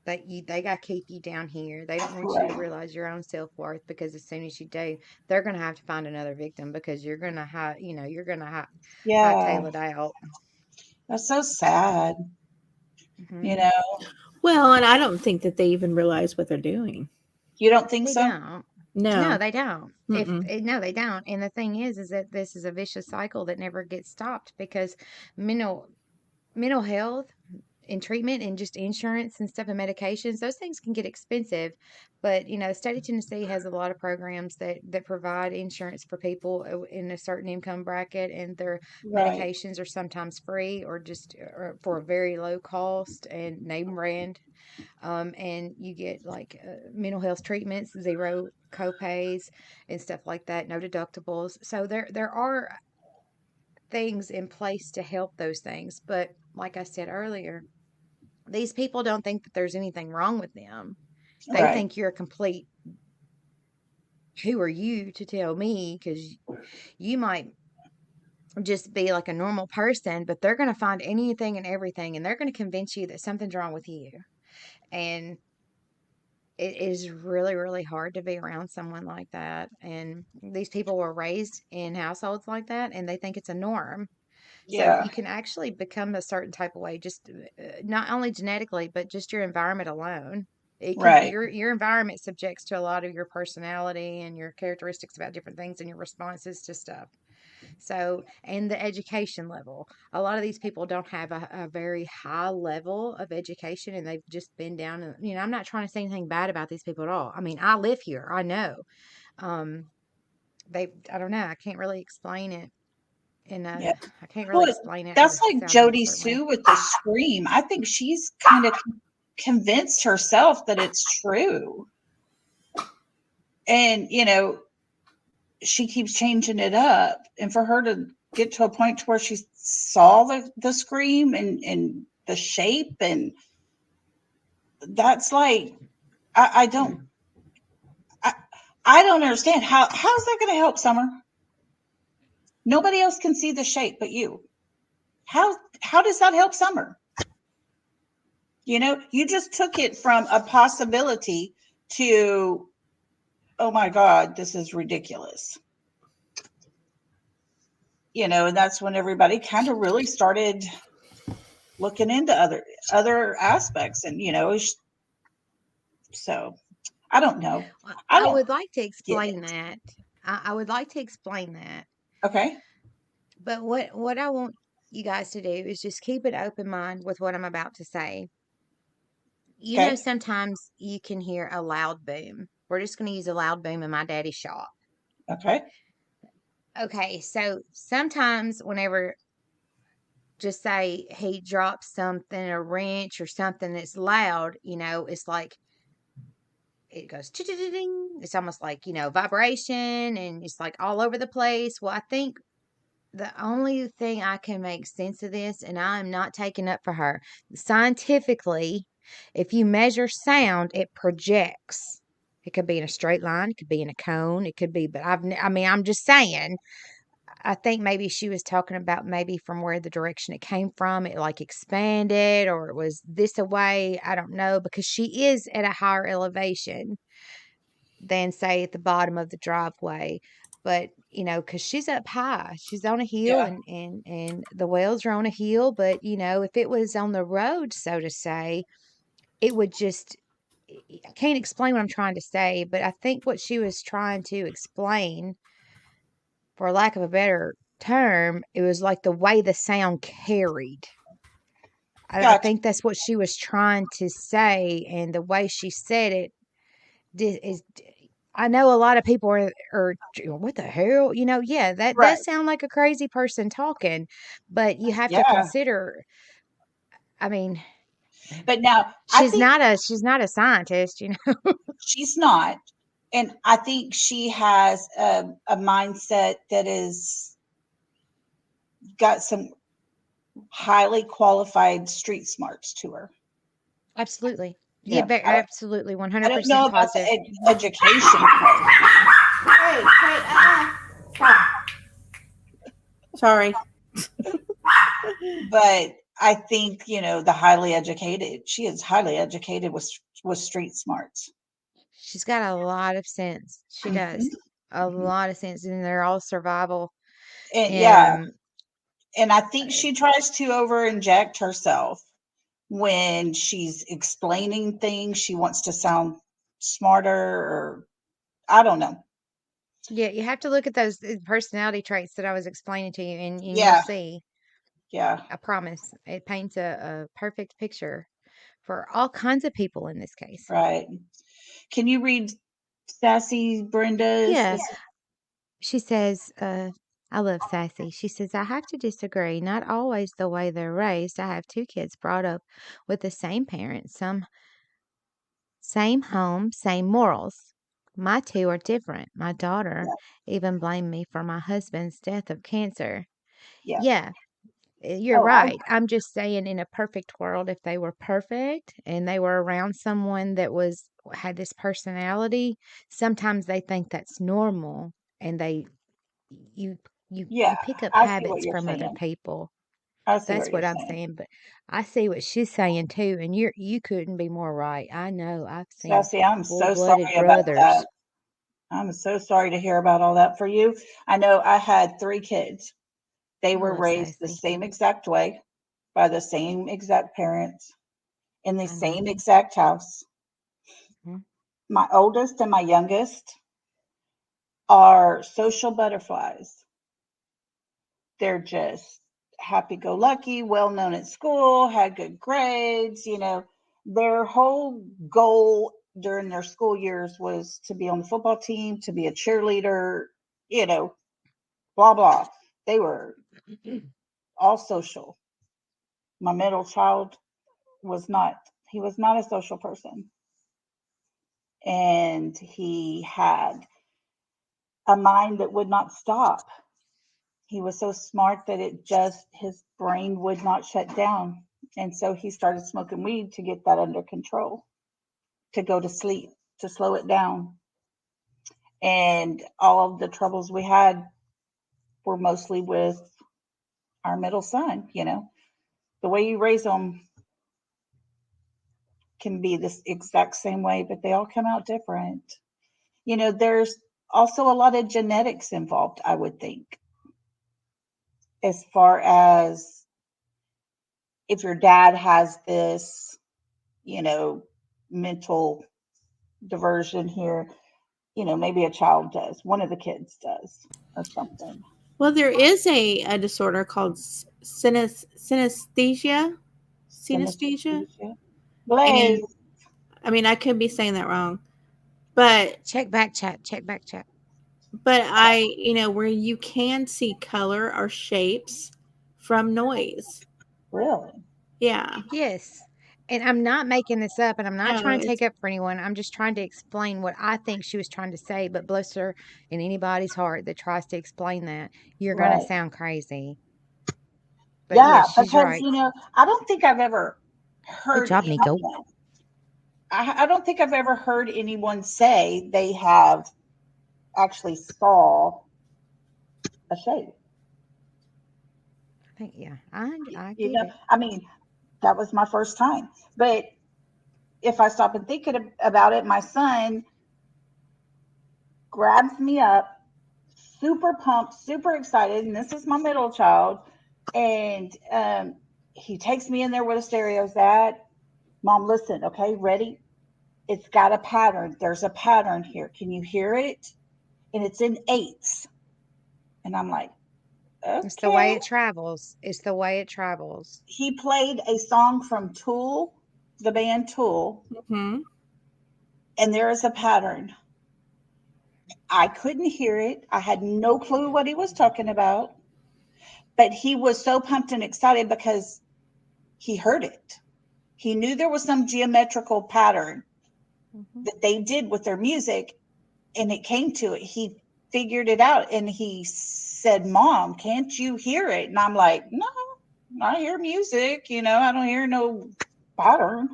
they got to keep you down here. They don't want you to Right. realize your own self-worth, because as soon as you do, they're going to have to find another victim, because you're going to you're going to Yeah. hightail it out. That's so sad. Hmm. You know, Well, and I don't think that they even realize what they're doing. you don't think They so? don't. No, No. they don't. Mm-mm. No, they don't. And the thing is that this is a vicious cycle that never gets stopped, because mental mental health and treatment and just insurance and stuff and medications, those things can get expensive. But the state of Tennessee has a lot of programs that provide insurance for people in a certain income bracket, and their Right. medications are sometimes free or just for a very low cost and name brand. And you get like mental health treatments, zero copays and stuff like that, no deductibles. So there are things in place to help those things. But like I said earlier, these people don't think that there's anything wrong with them. They Right. think you're a complete, who are you to tell me? Because you might just be like a normal person, but they're going to find anything and everything, and they're going to convince you that something's wrong with you. And it is really, really hard to be around someone like that. And these people were raised in households like that, and they think it's a norm. So Yeah. you can actually become a certain type of way, just not only genetically, but just your environment alone. It can Right. your environment subjects to a lot of your personality and your characteristics about different things and your responses to stuff. So, and the education level. A lot of these people don't have a very high level of education, and they've just been down. And, I'm not trying to say anything bad about these people at all. I mean, I live here. I know. Um, I don't know. I can't really explain it. And Yeah. I can't really Well, explain it that's like sounding a Jody certain way. Sue with the scream. I think she's kind of convinced herself that it's true. And, she keeps changing it up. And for her to get to a point to where she saw the scream and the shape, and that's like, I don't, I, I don't understand how's that going to help Summer? Nobody else can see the shape but you. How does that help Summer? You just took it from a possibility to, oh my God, this is ridiculous. And that's when everybody kind of really started looking into other aspects, and so I don't know. I I don't would like to get explain it. that. I would like to explain that. Okay. But what I want you guys to do is just keep an open mind with what I'm about to say. Okay. Sometimes you can hear a loud boom. We're just going to use a loud boom in my daddy's shop. Okay. Okay, so sometimes whenever, just say he drops something, a wrench or something that's loud, it's like it goes ding. It's almost like, vibration, and it's like all over the place. Well, I think the only thing I can make sense of this, and I'm not taking up for her, scientifically, if you measure sound, it projects. It could be in a straight line, it could be in a cone, it could be, but I'm just saying. I think maybe she was talking about maybe from where the direction it came from, it like expanded, or it was this away. I don't know, because she is at a higher elevation than, say, at the bottom of the driveway. But, because she's up high, she's on a hill, Yeah. and the wells are on a hill. But, if it was on the road, so to say, it would just, I can't explain what I'm trying to say, but I think what she was trying to explain, for lack of a better term, it was like the way the sound carried. I Gotcha. think that's what she was trying to say, and the way she said it is. I know a lot of people are what the hell, yeah, that Right. does sound like a crazy person talking, but you have to Yeah. consider. I mean, But now I think she's not a scientist, she's not. And I think she has a mindset that is got some highly qualified street smarts to her. Absolutely. Yeah, Yeah. absolutely, I don't 100% know about the positive. education part. Hey, stop. Sorry. But I think, the highly educated, she is highly educated with street smarts. She's got a lot of sense. She does. Mhm. A Mhm. lot of sense, and they're all survival. And yeah, And and I think she tries to over inject herself when she's explaining things. She wants to sound smarter, or I don't know. yeah, you have to look at those personality traits that I was explaining to you, and you'll Yeah, see. yeah, I promise. It paints a perfect picture for all kinds of people in this case. right. Can you read Sassy Brenda's? Yeah. She says, I love Sassy. She says, I have to disagree. Not always the way they're raised. I have two kids brought up with the same parents, same home, same morals. My two are different. My daughter Yeah, even blamed me for my husband's death of cancer. yeah. Yeah, you're Oh, right. I'm just saying, in a perfect world, if they were perfect and they were around someone that had this personality, sometimes they think that's normal, and you yeah. you pick up I see what habits you're from other saying. people. I see That's what you're what I'm saying. saying, but I see what she's saying too, and you couldn't be more right. I know I've seen Sassy, I'm so full-blooded sorry about brothers. that. I'm so sorry to hear about all that for you. I know I had 3 kids. They I were love raised the Sassy. same exact way by the same exact parents in the I know. same exact house. Mhm. My oldest and my youngest are social butterflies. They're just happy go lucky, well known at school, had good grades, Their whole goal during their school years was to be on the football team, to be a cheerleader, you know, blah blah. They were all social. My middle child was not. He was not a social person, and he had a mind that would not stop. He was so smart that his brain would not shut down. And so he started smoking weed to get that under control, to go to sleep, to slow it down. And all of the troubles we had were mostly with our middle son. The way you raise them can be this exact same way, but they all come out different. There's also a lot of genetics involved, I would think, as far as if your dad has this, you know, mental diversion here, maybe a child does, one of the kids does, or something. Well, there is a disorder called synesthesia. Synesthesia. Synesthesia. Blaze. And I mean, I could be saying that wrong, but Check back chat. Check back chat. But where you can see color or shapes from noise. Really? Yeah. Yes. And I'm not making this up, and I'm not No, trying to it's take up for anyone. I'm just trying to explain what I think she was trying to say. But bless her, in anybody's heart that tries to explain that, you're going to Right. sound crazy. But Yeah, yes, she's because right. I don't think I've ever Good heard job, Nico. anyone. I don't think I've ever heard anyone say they have actually saw a shape. I think, yeah, I You get know, it. I mean, that was my first time. But if I stop and think about it, my son grabs me up, super pumped, super excited, and this is my middle child, and he takes me in there where the stereo's at. Mom, listen, okay, ready? It's got a pattern. There's a pattern here. Can you hear it? And it's in eighths. And I'm like, It's the way okay. it travels. It's the way it travels. He played a song from Tool, the band Tool, mhm. and there is a pattern. I couldn't hear it. I had no clue what he was talking about, but he was so pumped and excited because he heard it. He knew there was some geometrical pattern Mhm. that they did with their music, and it came to it. He figured it out, and he said, Mom, can't you hear it? And I'm like, no, I hear music. I don't hear no pattern.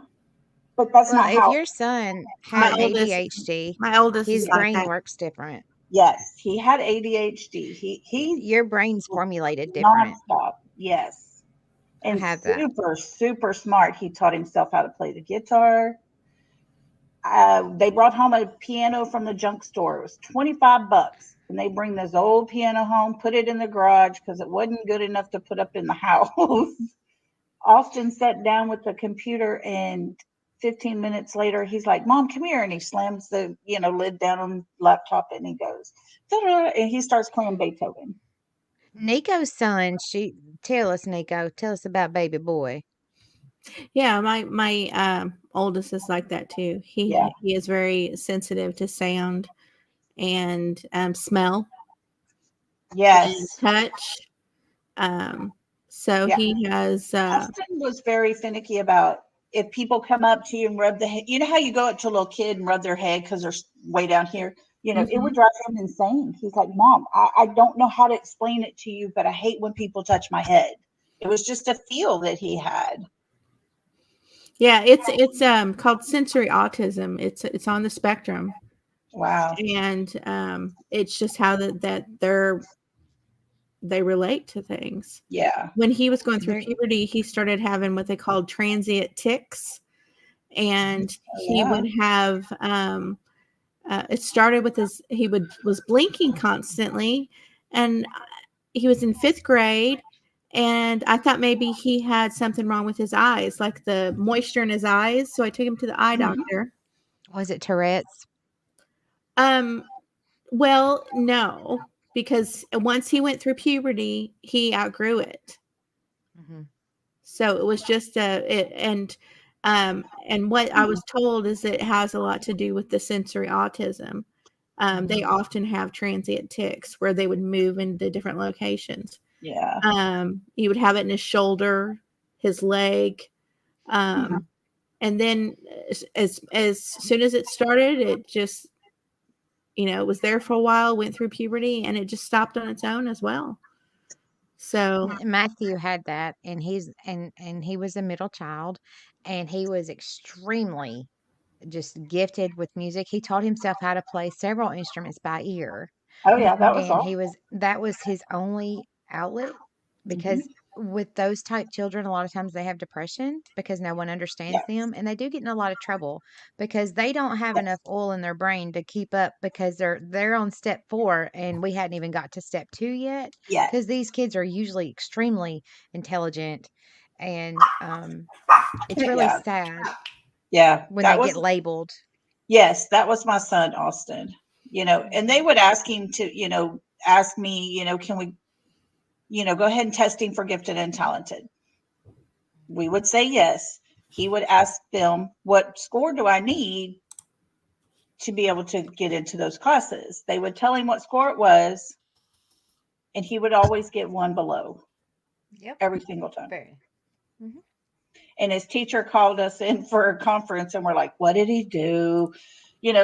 But that's Well, not if how. your son My has oldest ADHD, my oldest is his like brain that. works different. Yes, he had ADHD. He Your brain's formulated different. nonstop. Yes, I and have that. super super smart. He taught himself how to play the guitar. They brought home a piano from the junk store. It was $25, and they bring this old piano home, put it in the garage because it wasn't good enough to put up in the house. Austin sat down with the computer, and 15 minutes later, he's like, Mom, come here. And he slams the, lid down on the laptop, and he goes, "Ta-da," and he starts playing Beethoven. Nico's son, tell us, Nico, tell us about baby boy. Yeah, my oldest is like that too. Yeah. He is very sensitive to sound and smell and Yes. touch. So Yeah. he has Austin was very finicky about if people come up to you and rub the head. You know how you go up to a little kid and rub their head because they're way down here? It would mhm. drive him insane. He's like, Mom, I don't know how to explain it to you, but I hate when people touch my head. It was just a feel that he had. Yeah, it's called sensory autism. It's on the spectrum, Wow. and it's just how that they relate to things. Yeah. When he was going through There, puberty, he started having what they called transient tics, and Oh, he yeah. would have it started with was blinking constantly, and he was in 5th grade, and I thought maybe he had something wrong with his eyes, like the moisture in his eyes. So I took him to the eye Mhm. doctor. was it Tourette's? Um, well, no, because once he went through puberty, he outgrew it. Hmm. So it was just and what I was told is it has a lot to do with the sensory autism. They often have transient tics where they would move into different locations. Yeah. He would have it in his shoulder, his leg, Mhm. and then as soon as it started, it just it was there for a while, went through puberty, and it just stopped on its own as well. So Matthew had that, and he was a middle child, and he was extremely just gifted with music. He taught himself how to play several instruments by ear. Oh, yeah. That was And all. that was his only outlet because Hmm. with those type children, a lot of times they have depression because no one understands Yes. them, and they do get in a lot of trouble because they don't have enough oil in their brain to keep up because they're on step 4 and we hadn't even got to step 2 yet Yes. because these kids are usually extremely intelligent, and it's really Yeah. sad Yeah. when they That get was labeled. Yes, that was my son, Austin. And they Mhm. would ask him to, ask me, can we, go ahead and test him for gifted and talented. We would say yes. He would ask them, what score do I need to be able to get into those classes. They would tell him what score it was, and he would always get one below Yep. every single time. Very. Mhm. And his teacher called us in for a conference, and we're like, what did he do?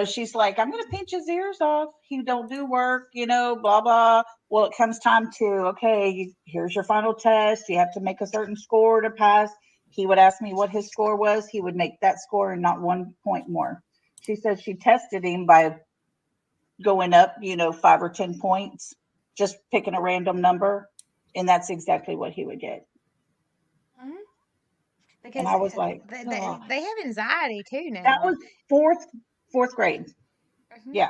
She's like, I'm going to pinch his ears off. He don't do work, blah, blah. Well, it comes time to, okay, here's your final test. You have to make a certain score to pass. He would ask me what his score was. He would make that score and not 1 point more. She said she tested him by going up, 5 or 10 points, just picking a random number. And that's exactly what he would get. Mhm. And Because I was like, They oh. have anxiety too That now. was fourth grade. Mhm. Yeah.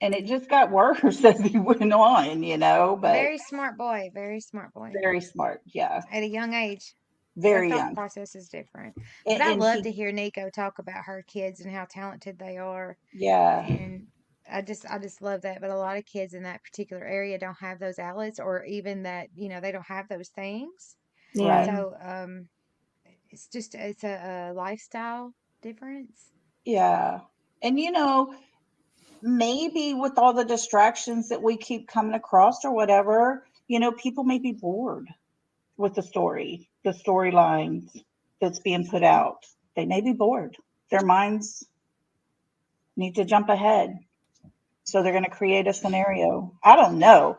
And it just got worse as he went on, but Very smart boy. Very smart boy. very smart. Yeah. At a young age. Very Their thought young. process is different. And, But I and love to he, hear Nico talk about her kids and how talented they are. yeah. And I just love that. But a lot of kids in that particular area don't have those outlets, or even that, they don't have those things. Yeah. Right. So it's a lifestyle difference. Yeah. And, maybe with all the distractions that we keep coming across or whatever, people may be bored with the storylines that's being put out. They may be bored. Their minds need to jump ahead. So they're going to create a scenario. I don't know.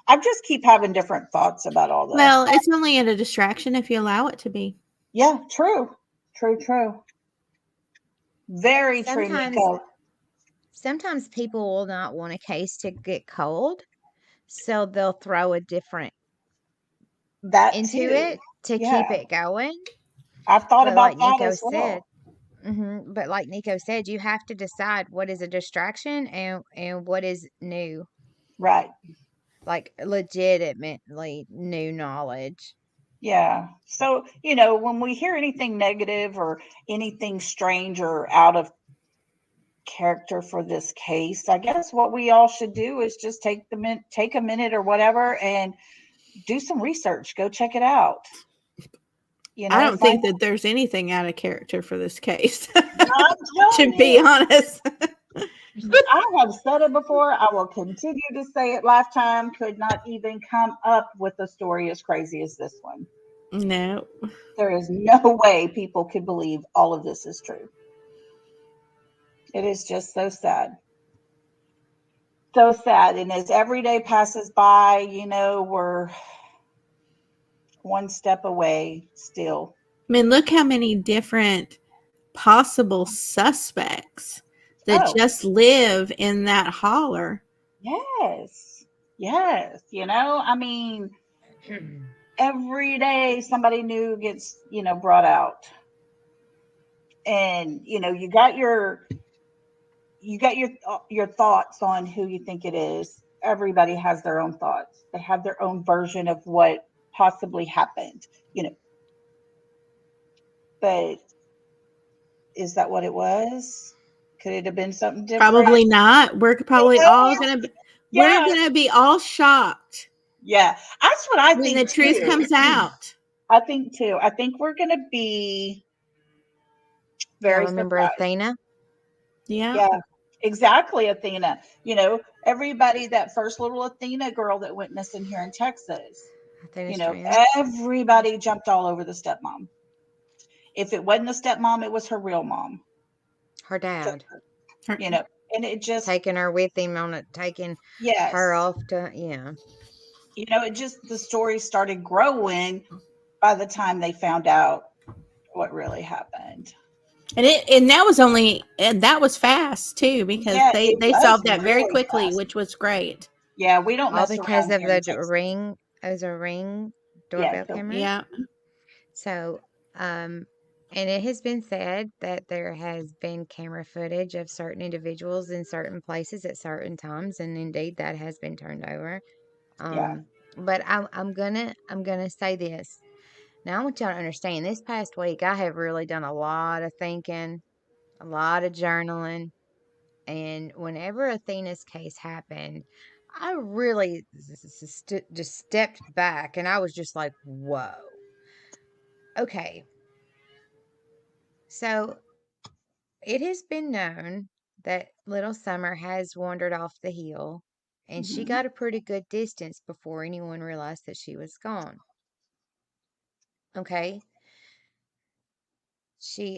I just keep having different thoughts about all this. Well, it's only a distraction if you allow it to be. Yeah, true. True. Very true, Sometimes Nico. sometimes people will not want a case to get cold, so they'll throw a different That into too. it to keep Yeah. it going. I've thought But about like that Nico as said, well. but like Nico said, you have to decide what is a distraction and what is new, Right. like legitimately new knowledge. Yeah. So, when we hear anything negative or anything strange or out of character for this case, I guess what we all should do is just take a minute or whatever and do some research. Go check it out. I don't think Find that there's anything out of character for this case, I'm to telling be you, honest. I have said it before. I will continue to say it. Lifetime could not even come up with a story as crazy as this one. No. There is no way people could believe all of this is true. It is just so sad. So sad. And as every day passes by, we're one step away still. I mean, look how many different possible suspects that Oh, just live in that holler. yes. Yes. I mean, every day somebody new gets, brought out. And, you got your thoughts on who you think it is. Everybody has their own thoughts. They have their own version of what possibly happened, But is that what it was? Could it have been something different? Probably not. We're probably all gonna be, Yeah. we're gonna be all shocked Yeah, that's what I when think the truth too. comes out. I think too. I think we're gonna be Y'all very remember surprised. Athena? Yeah. Yeah, exactly, Athena. Everybody, that first little Athena girl that went missing here in Texas. Athena's twins. Everybody jumped all over the stepmom. If it wasn't the stepmom, it was her real mom. Her dad And it just, taking her with him on it, taking yes, her off to it just, the story started growing by the time they found out what really happened. And that was fast too, because Yeah, they it was solved that very really quickly, fast. which was great. Yeah, we don't all mess because around of here in the Texas. ring. It was a ring doorbell camera. Yeah. So, and it has been said that there has been camera footage of certain individuals in certain places at certain times, and indeed that has been turned over. Yeah. But I'm gonna say this. Now I want y'all to understand. This past week, I have really done a lot of thinking, a lot of journaling, and whenever Athena's case happened, I really just stepped back, and I was just like, "Whoa." Okay. So it has been known that little Summer has wandered off the hill, and she Mhm. got a pretty good distance before anyone realized that she was gone. Okay? She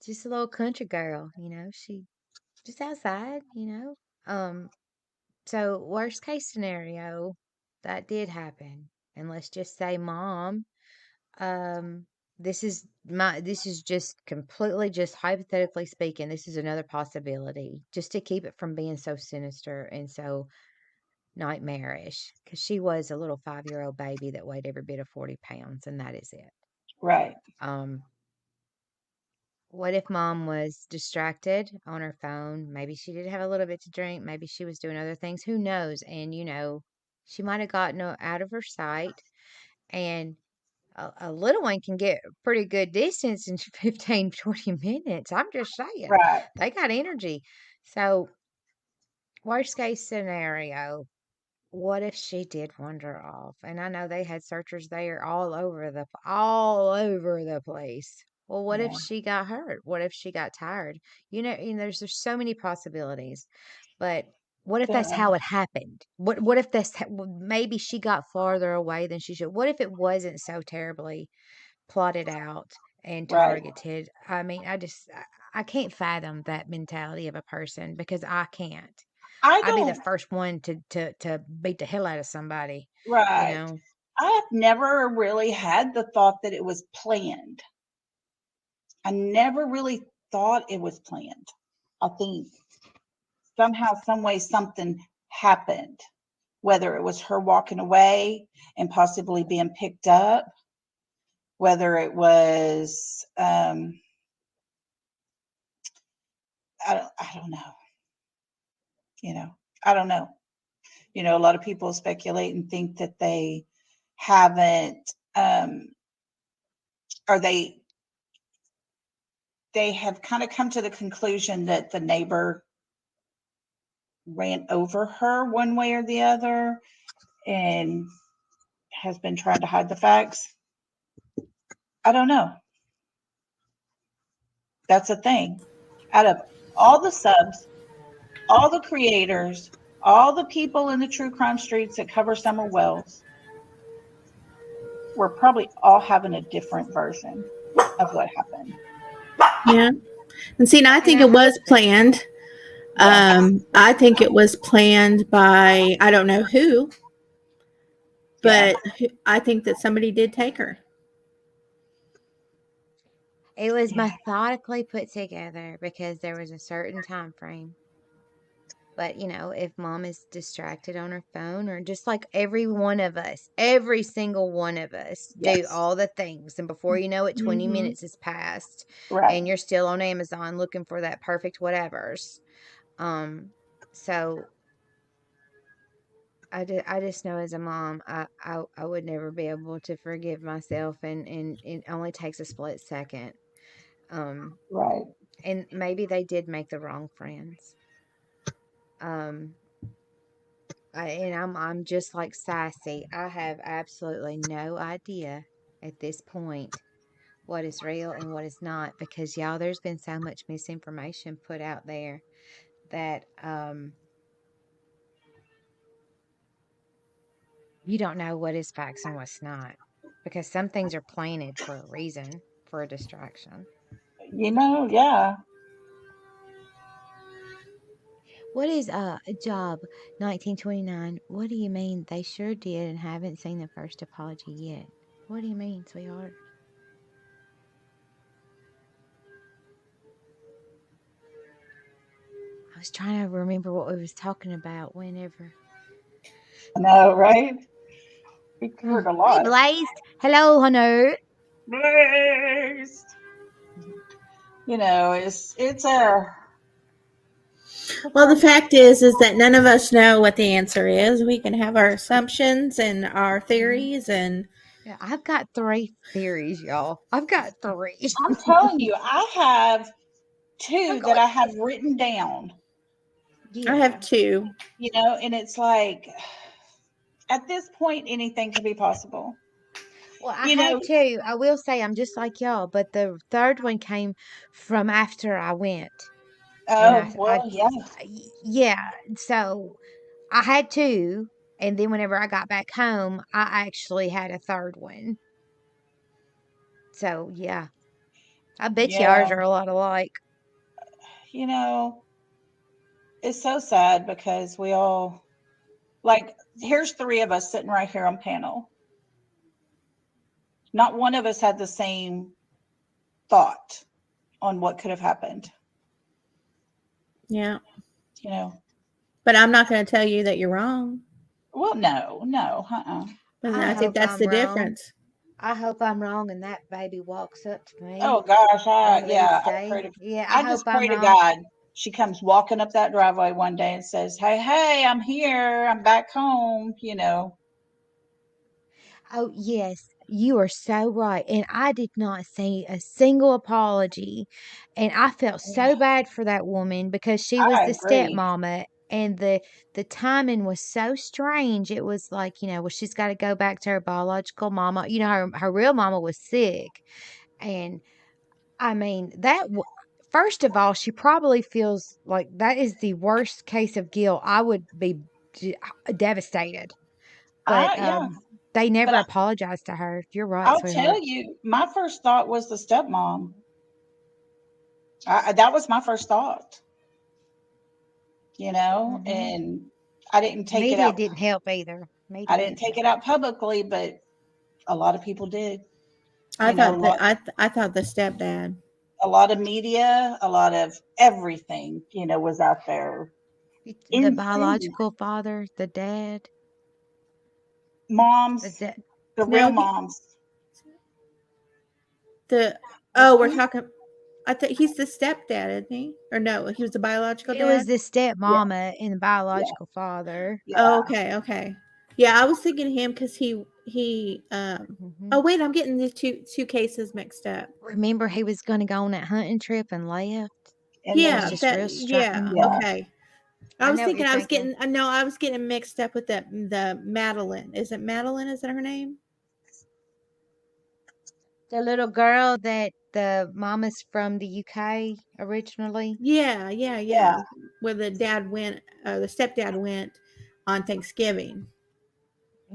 just a little country girl, she just outside. So worst case scenario, that did happen. And let's just say mom, um this is just completely just hypothetically speaking, this is another possibility just to keep it from being so sinister and so nightmarish, because she was a little 5-year-old baby that weighed every bit of 40 pounds, and that is it. Right. um What if mom was distracted on her phone? Maybe she did have a little bit to drink. Maybe she was doing other things. Who knows? And, she might have gotten out of her sight. And a little one can get a pretty good distance in 15, 20 minutes. I'm just saying. Right. They got energy. So, worst case scenario, what if she did wander off? And I know they had searchers there all over the place. Well, what if Yeah. she got hurt? What if she got tired? There's so many possibilities. But what if that's Yeah. how it happened? What if maybe she got farther away than she should? What if it wasn't so terribly plotted out and Right. targeted? I mean, I can't fathom that mentality of a person, because I can't. I I'd be the don't. first one to beat the hell out of somebody, you Right. know? I have never really had the thought that it was planned. I never really thought it was planned. I think somehow, some way, something happened, whether it was her walking away and possibly being picked up, whether it was, I don't know, you know, I don't know. A lot of people speculate and think that they haven't, or they have kind of come to the conclusion that the neighbor ran over her one way or the other and has been trying to hide the facts. I don't know. That's a thing. Out of all the subs, all the creators, all the people in the true crime streets that cover Summer Wells, we're probably all having a different version of what happened. Yeah. And see, and I And think I it hope was planned. Yeah. I think it was planned by, I don't know who, Yeah. but I think that somebody did take her. it was Yeah. methodically put together because there was a certain time frame. But, if mom is distracted on her phone, or just like every one of us, every single one of us do Yes. all the things, and before you know it, 20 Mm-hmm. minutes has passed, Right. and you're still on Amazon looking for that perfect whatevers. So I just know as a mom, I would never be able to forgive myself, and it only takes a split second. Um, Right. and maybe they did make the wrong friends. Um, I'm just like Sassy. I have absolutely no idea at this point what is real and what is not, because y'all, there's been so much misinformation put out there that you don't know what is facts and what's not, because some things are planted for a reason, for a distraction. Yeah. What is a job 1929? What do you mean? They sure did and haven't seen the first apology yet. What do you mean, sweetheart? I was trying to remember what we was talking about whenever. I know, right? We covered a Hey, lot. Blaze. Hello, honey. Blazed. It's a Well, the fact is that none of us know what the answer is. We can have our assumptions and our theories, and Yeah, I've got 3 theories, y'all. I've got 3. I'm telling you, I have I'm 2 that going. I have written down, I Yeah. have 2. and it's like at this point anything can be possible. Well, I You have know, 2. I will say I'm just like y'all, but the third one came from after I went. And Oh, well, yeah. yeah. So I had two. And then whenever I got back home, I actually had a third one. So yeah, I bet you ours Yeah. are a lot alike. You know, it's so sad because we all, like, here's three of us sitting right here on panel. Not one of us had the same thought on what could have happened, Yeah. you know. But I'm not going to tell you that you're wrong. Well, no, But I I think hope that's I'm the wrong. difference. I hope I'm wrong and that baby walks up to Oh me gosh, on yeah, Lee's day. Yeah, I I hope just I'm pray to wrong. God she comes walking up that driveway one day and says, "Hey, I'm here. I'm back home." You know. Oh, yes, you are so right. And I did not see a single apology. And I felt so bad for that woman because she was I the agree. stepmama and the timing was so strange. It was like, well, she's got to go back to her biological mama. Her real mama was sick. And I mean, first of all, she probably feels like that is the worst case of guilt. I would be devastated. But Yeah, they but never apologized to her. You're right, I'll sweetheart. tell you, my first thought was the stepmom. That was my first thought. You know, Hmm. and I didn't take it Media out. didn't help either. I Media didn't didn't take help. it out publicly, but a lot of people did. I You know, thought that I thought the stepdad. a lot of media, a lot of everything, was out there. The Insane. biological father, the dad, the Moms, dad. the real No, moms. the What's we're that? talking. I think he's the stepdad, isn't he? Or no, he was the biological It was dad. the Yeah, stepmama and the yeah, biological father. Oh, yeah. okay. Yeah, I was thinking him because he. Hmm. Oh wait, I'm getting the two cases mixed up. Remember, he was going to go on that hunting trip and left. And It was Yeah, then, just that. real Yeah, yeah. strange. okay. I I was know what thinking you're I was thinking. getting. No, I was getting mixed up with the Madeline. Is it Madeline? Is that her name? The little girl that the mama's from the UK originally. Yeah. Yeah. Where the stepdad went on Thanksgiving.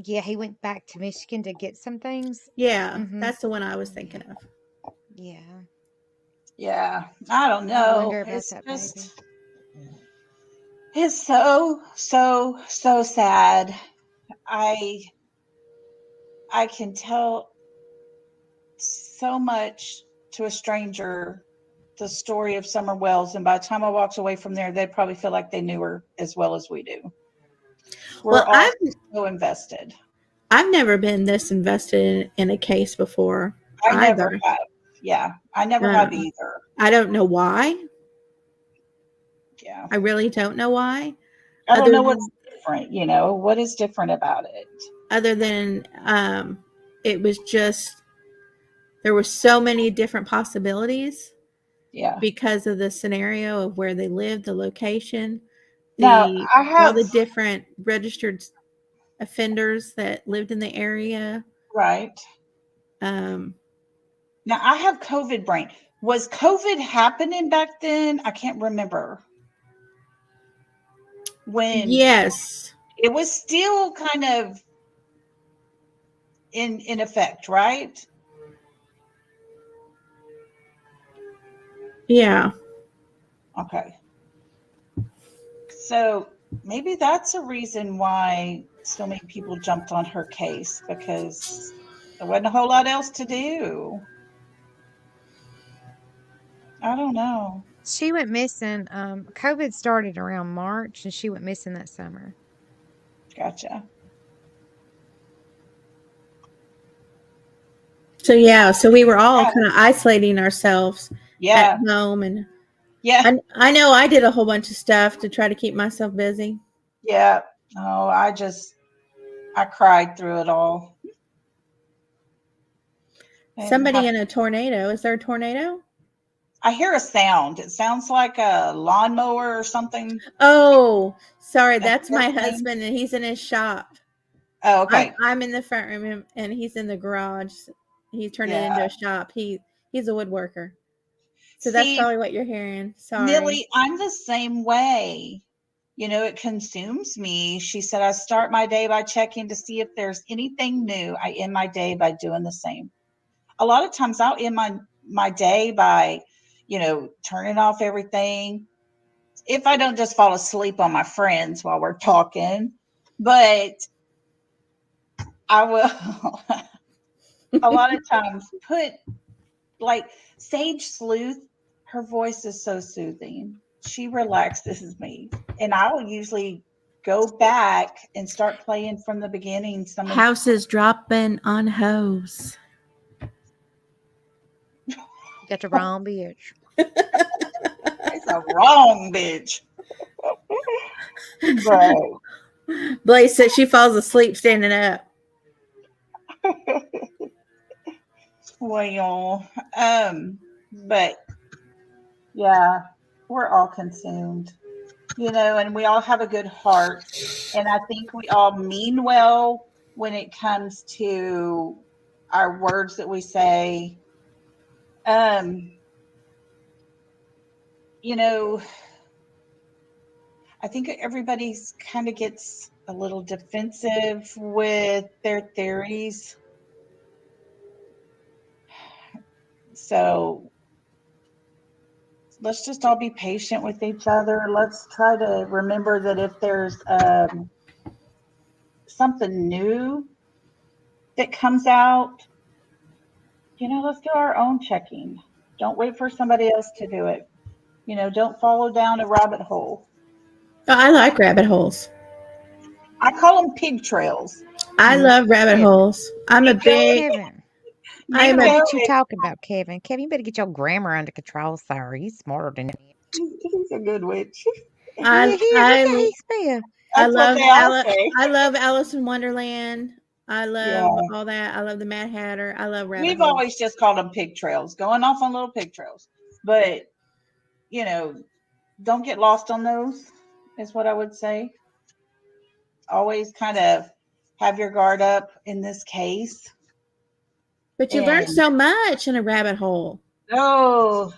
Yeah, he went back to Michigan to get some things. Yeah, Hmm. that's the one I was thinking of. Yeah. Yeah. I don't I know. wonder about It's that baby. just, it's so sad. I, I can tell so much to a stranger the story of Summer Wells, and by the time I walks away from there, they probably feel like they knew her as well as we do. We're Well, all so invested. I've never been this invested in a case before I never either. have. Yeah, I never have Um, either. I don't know why. Yeah. I really don't know why. I don't Other know what's than different, what is different about it? other than it was just there were so many different possibilities Yeah. because of the scenario of where they lived, the location, Now, the I all have, the different registered offenders that lived in the area. right. Um, Now, I have COVID brain. Was COVID happening back then? I can't remember when yes, it was still kind of in effect, right? yeah. Okay. So maybe that's a reason why so many people jumped on her case because there wasn't a whole lot else to do. I don't know. She went missing. COVID started around March and she went missing that summer. Gotcha. So yeah, so we were all Yeah. kind of isolating ourselves at Yeah. home, and Yeah. I know I did a whole bunch of stuff to try to keep myself busy. Yeah. Oh, I cried through it all. And Somebody in a tornado. Is there a tornado? I hear a sound. It sounds like a lawnmower or something. Oh, sorry, A that's my hurricane. husband, and he's in his shop. Oh, okay. I'm in the front room, and he's in the garage. He turned it Yeah. into a shop. He's a woodworker. So that's See, probably what you're hearing. Sorry. Millie, I'm the same way. You know, it consumes me. She said, I start my day by checking to see if there's anything new. I end my day by doing the same. A lot of times I'll end my day by, turning off everything. If I don't just fall asleep on my friends while we're talking, but I will a lot of times put like Sage Sleuth, her voice is so soothing. She relaxes me. And I will usually go back and start playing from the beginning. Houses dropping on hose. Got the wrong bitch. It's a wrong bitch. But Blaze says she falls asleep standing up. well, but yeah, we're all consumed, and we all have a good heart. And I think we all mean well when it comes to our words that we say. You know, I think everybody's kind of gets a little defensive with their theories. So let's just all be patient with each other. Let's try to remember that if there's something new that comes out, let's do our own checking. Don't wait for somebody else to do it. Don't follow down a rabbit hole. Oh, I like rabbit holes. I call them pig trails. I love rabbit Kevin. holes. I'm a big. Kevin. I am What a. you talking about, Kevin? Kevin, you better get your grammar under control, sir. He's smarter than me. He's a good witch. I Yeah, he is. Look how he spell. I That's what love they all say. I love Alice in Wonderland. I love Yeah. all that. I love the Mad Hatter. I love rabbit We've holes. always just called them pig trails, going off on little pig trails. But, don't get lost on those, is what I would say. Always kind of have your guard up in this case. But you learn And- so much in a rabbit hole. Oh,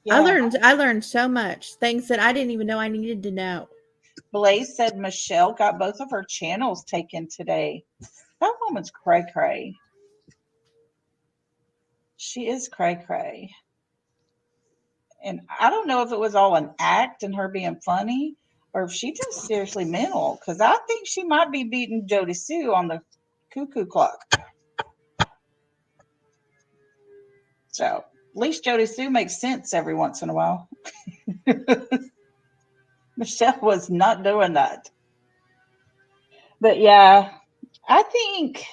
yeah. I learned so much, things that I didn't even know I needed to know. Blaze said Michelle got both of her channels taken today. That woman's cray cray. She is cray cray. And I don't know if it was all an act and her being funny or if she just seriously mental, because I think she might be beating Jody Sue on the cuckoo clock. So at least Jody Sue makes sense every once in a while. Michelle was not doing that. But yeah, I think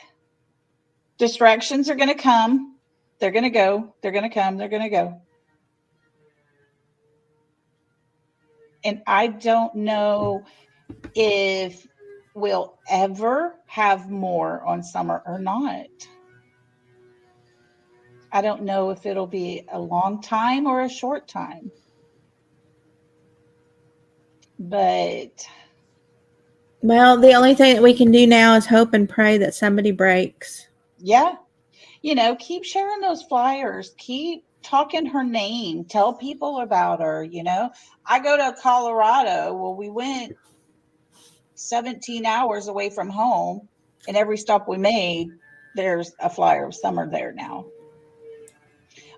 distractions are going to come. They're going to go. They're going to come. They're going to go. And I don't know if we'll ever have more on summer or not. I don't know if it'll be a long time or a short time. But Well, the only thing that we can do now is hope and pray that somebody breaks. yeah, keep sharing those flyers. Keep talking her name. Tell people about her. I go to Colorado. Well, we went 17 hours away from home, and every stop we made, there's a flyer of Summer there now.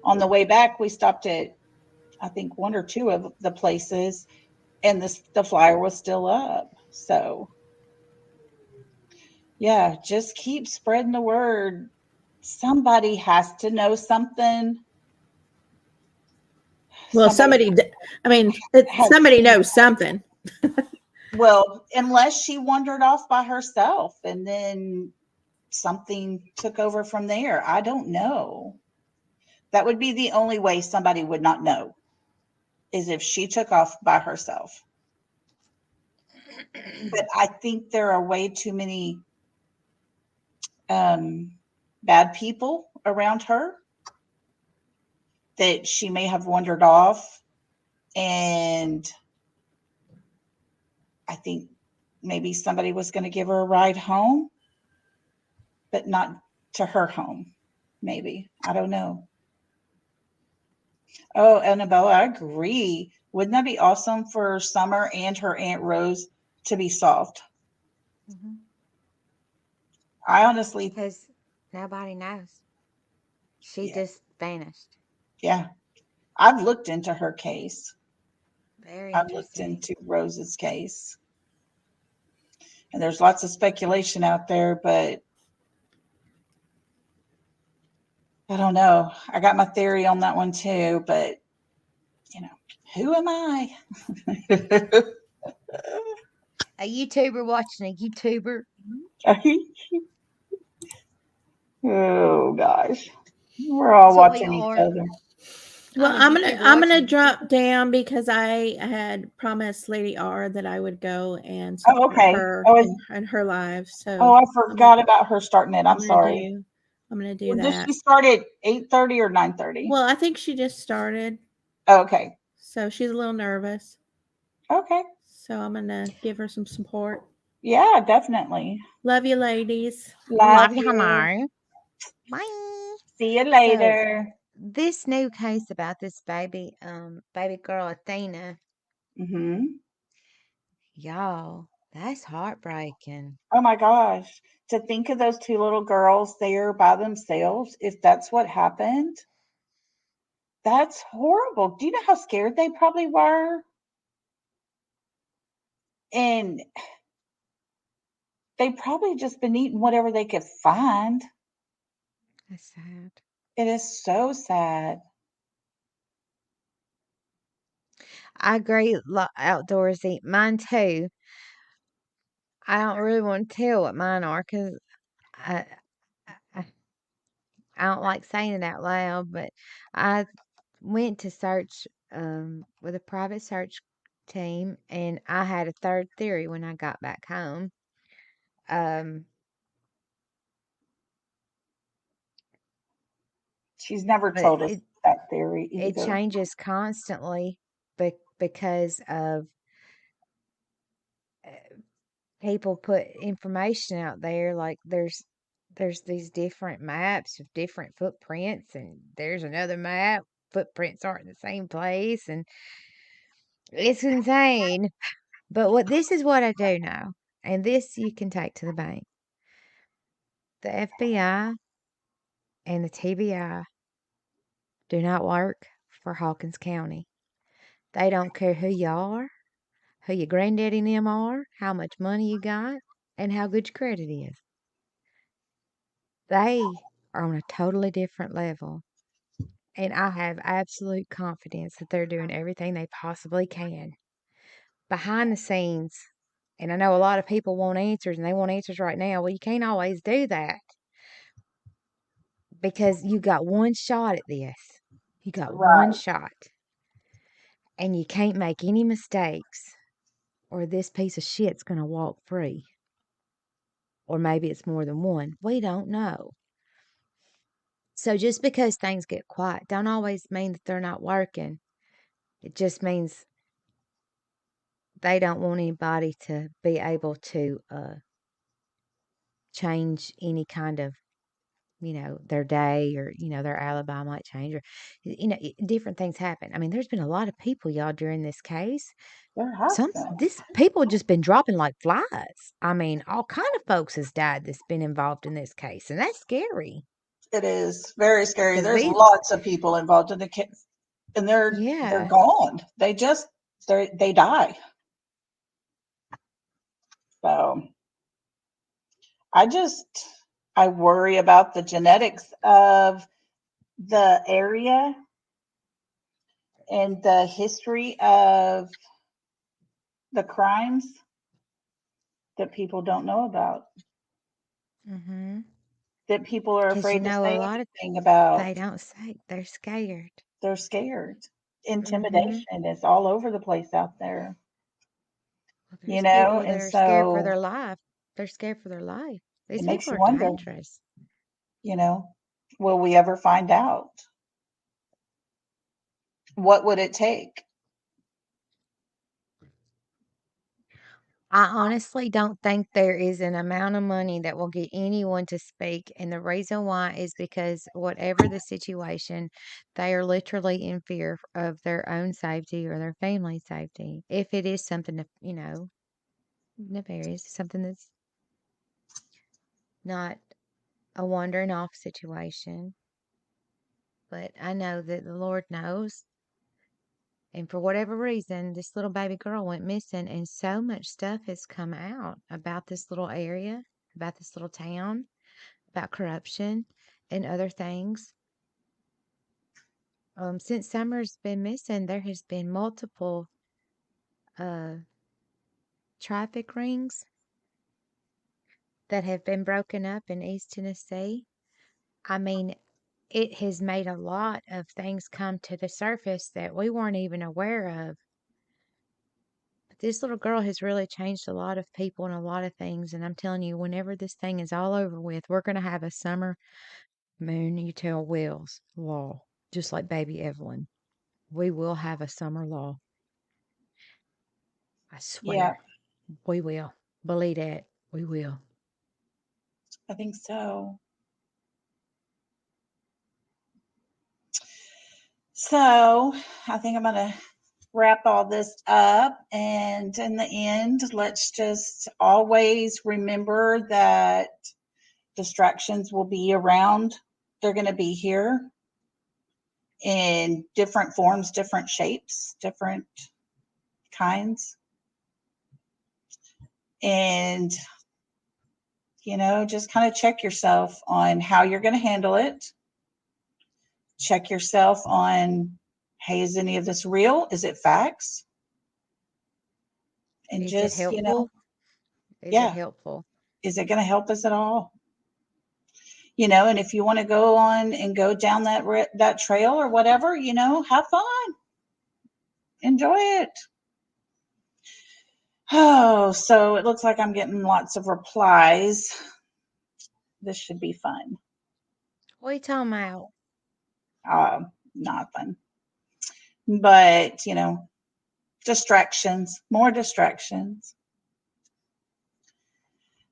On the way back, we stopped at, I think, one or two of the places, and the flyer was still up. So, yeah, just keep spreading the word. Somebody has to know something. Well, somebody knows something. Well, unless she wandered off by herself and then something took over from there. I don't know. That would be the only way somebody would not know, is if she took off by herself. But I think there are way too many bad people around her that she may have wandered off. And I think maybe somebody was going to give her a ride home, but not to her home. Maybe. I don't know. Oh, Annabella, I agree. Wouldn't that be awesome for Summer and her Aunt Rose to be solved? Hmm. I honestly, Because nobody knows. She yeah, just vanished. yeah. I've looked into her case. Very I've looked interesting. into Rose's case. And there's lots of speculation out there, but I don't know. I got my theory on that one too, but you know, who am I? A YouTuber watching a YouTuber. Oh gosh. We're all That's what we watching each are. other. Well, I'm a I'm gonna YouTuber I'm watching gonna a drop YouTuber. down because I had promised Lady R that I would go and Oh, support okay. her Oh, in her live. oh, So I I'm gonna forgot about her starting it. I'm I'm gonna sorry. do I'm gonna do Well, does that. she start at 8:30 or 9:30? Well, I think she just started, Oh, okay. so she's a little nervous. Okay. So I'm gonna give her some support. Yeah, definitely. Love you, ladies. Love Love you, you. Hamar. Bye. See you So later. this new case about this baby girl Athena, Hmm. y'all, that's heartbreaking. Oh my gosh. To think of those two little girls there by themselves, if that's what happened, that's horrible. Do you know how scared they probably were? And they probably just been eating whatever they could find. That's sad. It is so sad. I agree. Outdoorsy. Mine too. I don't really want to tell what mine are because I, I I don't like saying it out loud. But I went to search with a private search team, and I had a third theory when I got back home. Um, She's never but told us that theory it either. changes constantly, because of uh, people put information out there. Like there's these different maps of different footprints, and there's another map. Footprints aren't in the same place, and it's insane. But this is what I do know, and this you can take to the bank. The FBI and the TBI do not work for Hawkins County. They don't care who you are, who your granddaddy and them are, how much money you got, and how good your credit is. They are on a totally different level. And I have absolute confidence that they're doing everything they possibly can behind the scenes. And I know a lot of people want answers and they want answers right now. Well, you can't always do that because you got one shot at this. You got one Right. shot. And you can't make any mistakes or this piece of shit's going to walk free. Or maybe it's more than one. We don't know. So just because things get quiet don't always mean that they're not working. It just means they don't want anybody to be able to change any kind of, their day, or, their alibi might change, or, different things happen. I mean, there's been a lot of people, y'all, during this case. There has been. This people just been dropping like flies. I mean, all kind of folks has died that's been involved in this case, and that's scary. It is very scary. Because There's lots of people involved in the case, and they're yeah, gone. They die. So I just I worry about the genetics of the area and the history of the crimes that people don't know about, mm-hmm. that people are Because afraid to a say lot of anything they about. don't say they're scared. They're scared. Mm-hmm. Intimidation is all over the place out there, Well, there's people that and are scared for so their life. They're scared for their life. it These makes people you are wonder, dangerous. you know, will we ever find out? What would it take? I honestly don't think there is an amount of money that will get anyone to speak. And the reason why is because whatever the situation, they are literally in fear of their own safety or their family's safety. If it is something, nefarious, something that's not a wandering off situation. But I know that the Lord knows. And for whatever reason, this little baby girl went missing, and so much stuff has come out about this little area, about this little town, about corruption and other things. Since Summer's been missing, there has been multiple uh, traffic rings that have been broken up in East Tennessee. I mean, it has made a lot of things come to the surface that we weren't even aware of. But this little girl has really changed a lot of people and a lot of things. And I'm telling you, whenever this thing is all over with, we're going to have a summer moon you tell Wells law, just like baby Evelyn. We will have a summer law. I Yeah, swear. We will. Believe that. We will. I think so. So I think I'm going to wrap all this up. And in the end, let's just always remember that distractions will be around. They're going to be here in different forms, different shapes, different kinds. And, just kind of check yourself on how you're going to handle it. Check yourself on, hey, is any of this real? Is it facts? And Is it just, helpful? Is it yeah, helpful? is it going to help us at all? And if you want to go on and go down that trail or whatever, have fun, enjoy it. Oh, so it looks like I'm getting lots of replies. This should be fun. What are you talking about? Nothing, but distractions, more distractions.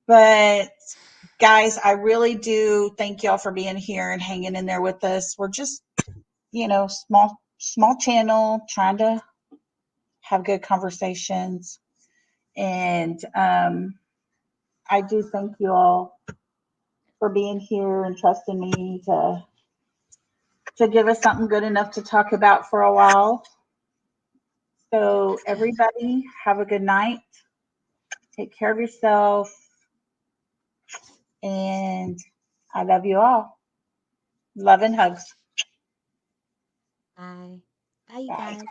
But guys, I really do thank y'all for being here and hanging in there with us. We're just, small channel, trying to have good conversations. And I do thank you all for being here and trusting me to give us something good enough to talk about for a while. So everybody, have a good night. Take care of yourself. And I love you all. Love and hugs. Bye. Bye, you Bye. guys.